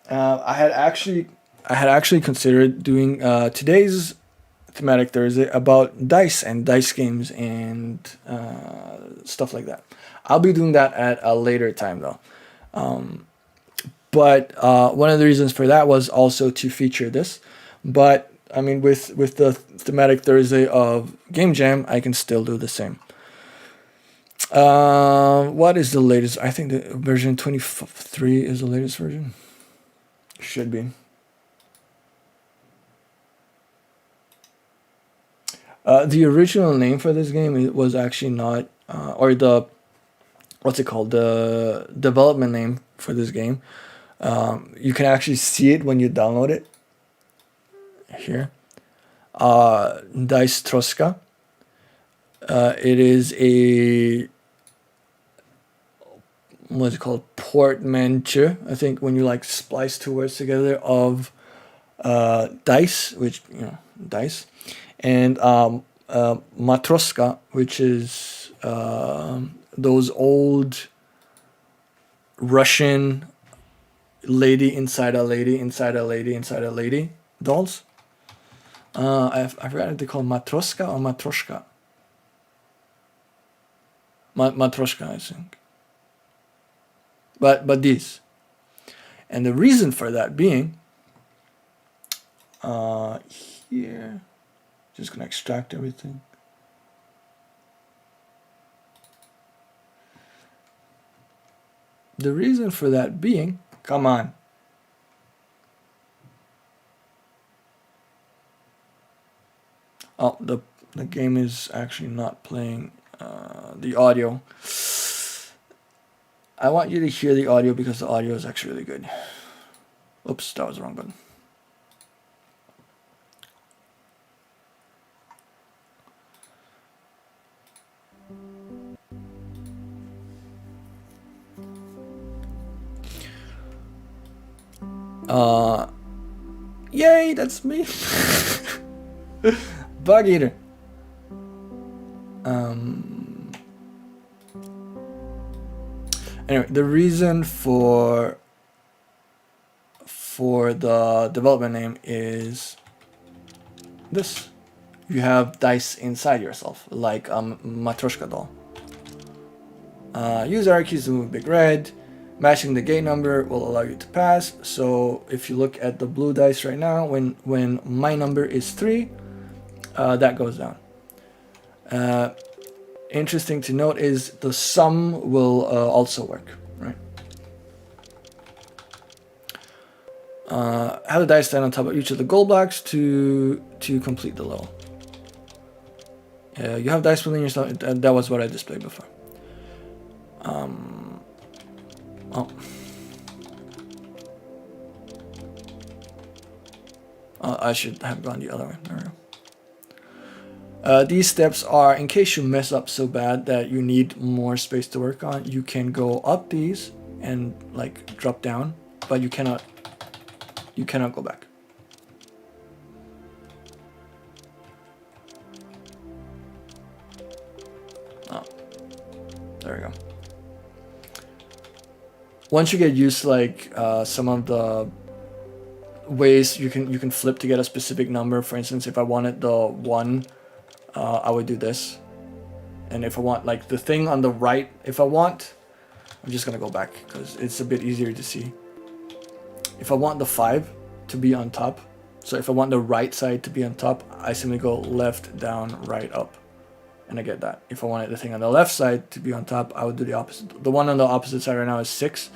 I had actually considered doing today's Thematic Thursday about dice and dice games and stuff like that. I'll be doing that at a later time though. But one of the reasons for that was also to feature this. But I mean, with the Thematic Thursday of Game Jam, I can still do the same. What is the latest? I think the version 23 is the latest version. Should be. The original name for this game was actually not, or the, what's it called? The development name for this game. You can actually see it when you download it. Here. Dice Troska. It is a, what's it called? Portmanteau. I think when you like splice two words together of dice, which, you know, dice, and matroska, which is those old Russian lady inside a lady inside a lady inside a lady dolls. I forgot if they call matroska or matroshka. Matroshka, I think. But these, and the reason for that being, here, just gonna extract everything. The reason for that being, come on. Oh, the game is actually not playing the audio. I want you to hear the audio because the audio is actually really good. Oops, that was the wrong button. Yay, that's me. Bug eater. Anyway, the reason for the development name is this. You have dice inside yourself, like Matroshka doll. Use arrow keys to move big red. Matching the gate number will allow you to pass. So if you look at the blue dice right now, when my number is 3, that goes down. Interesting to note is the sum will also work, right? Have the dice stand on top of each of the gold blocks to complete the level. You have dice within yourself. That was what I displayed before. I should have gone the other way. There we go. These steps are in case you mess up so bad that you need more space to work on. You can go up these and like drop down, but you cannot go back. Oh, there we go. Once you get used to like some of the ways you can flip to get a specific number. For instance, if I wanted the 1, I would do this. And if I want like the thing on the right, I'm just gonna go back because it's a bit easier to see. If I want the 5 to be on top, so if I want the right side to be on top, I simply go left, down, right, up, and I get that. If I wanted the thing on the left side to be on top, I would do the opposite. The one on the opposite side right now is 6,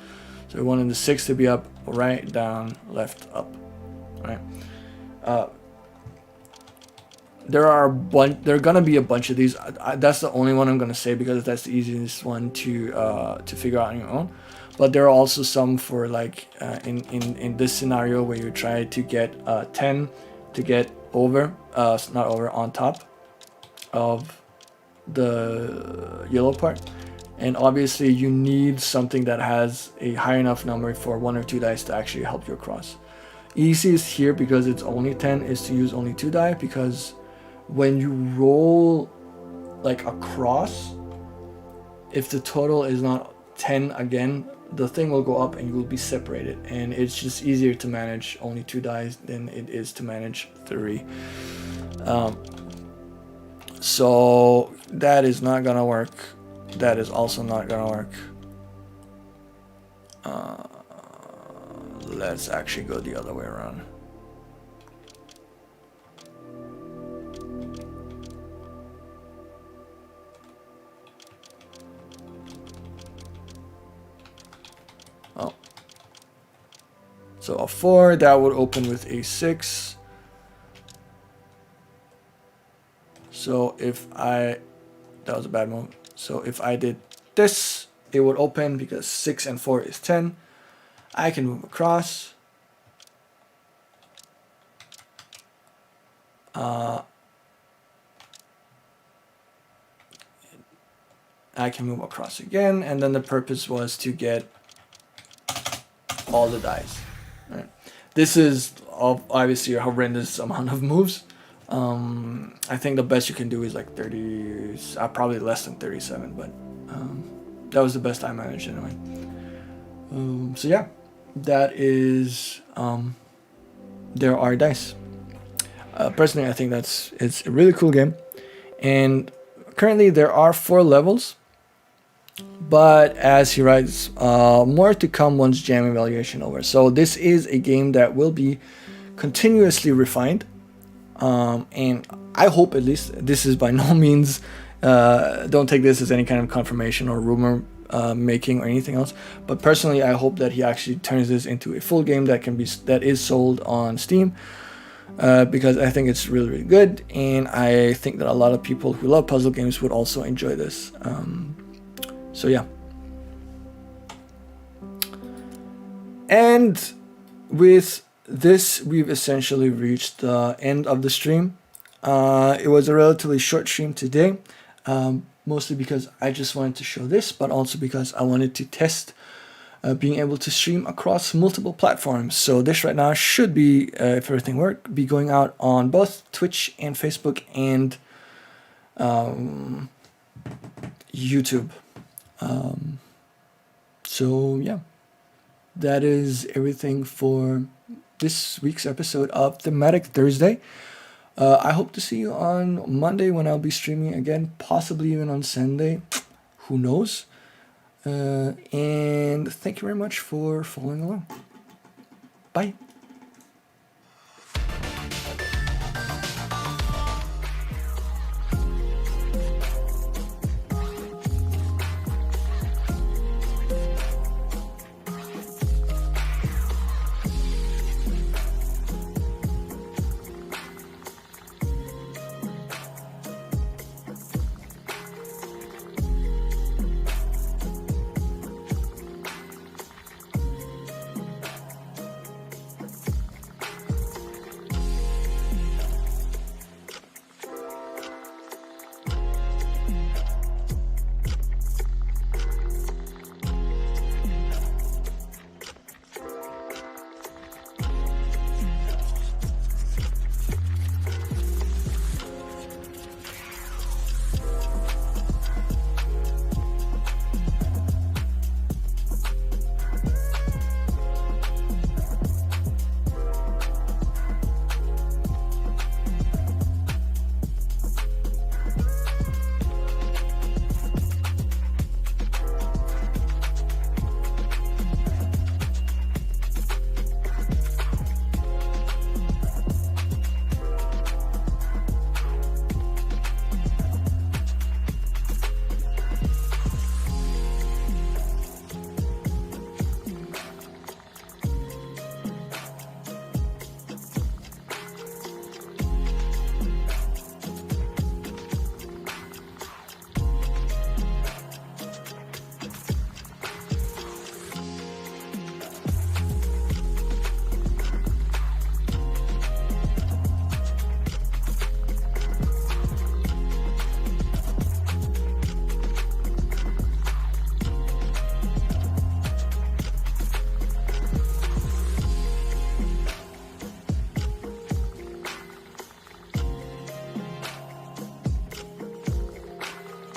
so we wanted the 6 to be up, right, down, left, up, right? there are gonna be a bunch of these. That's the only one I'm gonna say because that's the easiest one to figure out on your own. But there are also some for like in this scenario where you try to get 10 to get over, not over, on top of the yellow part. And obviously you need something that has a high enough number for 1 or 2 dice to actually help you across. Easiest here, because it's only 10, is to use only 2 die, because when you roll like across, if the total is not 10 again, the thing will go up and you will be separated, and it's just easier to manage only 2 dice than it is to manage 3. So that is not gonna work. That is also not gonna work. Let's actually go the other way around. Oh. So a 4, that would open with a 6. So if that was a bad move. So if I did this, it would open because 6 and 4 is 10. I can move across. I can move across again, and then the purpose was to get all the dice. Right. This is obviously a horrendous amount of moves. I think the best you can do is like 30, probably less than 37, but that was the best I managed anyway. So yeah, that is there are dice. Personally, I think it's a really cool game, and currently there are 4 levels, but as he writes, more to come once jam evaluation over. So this is a game that will be continuously refined, and I hope, at least, this is by no means, don't take this as any kind of confirmation or rumor making or anything else, but personally I hope that he actually turns this into a full game that is sold on Steam, because I think it's really, really good, and I think that a lot of people who love puzzle games would also enjoy this. So yeah. And with this, we've essentially reached the end of the stream. It was a relatively short stream today, mostly because I just wanted to show this, but also because I wanted to test being able to stream across multiple platforms. So this right now should be, if everything works, be going out on both Twitch and Facebook and YouTube. So yeah, that is everything for this week's episode of Thematic Thursday. I hope to see you on Monday when I'll be streaming again, possibly even on Sunday. Who knows? And thank you very much for following along. Bye.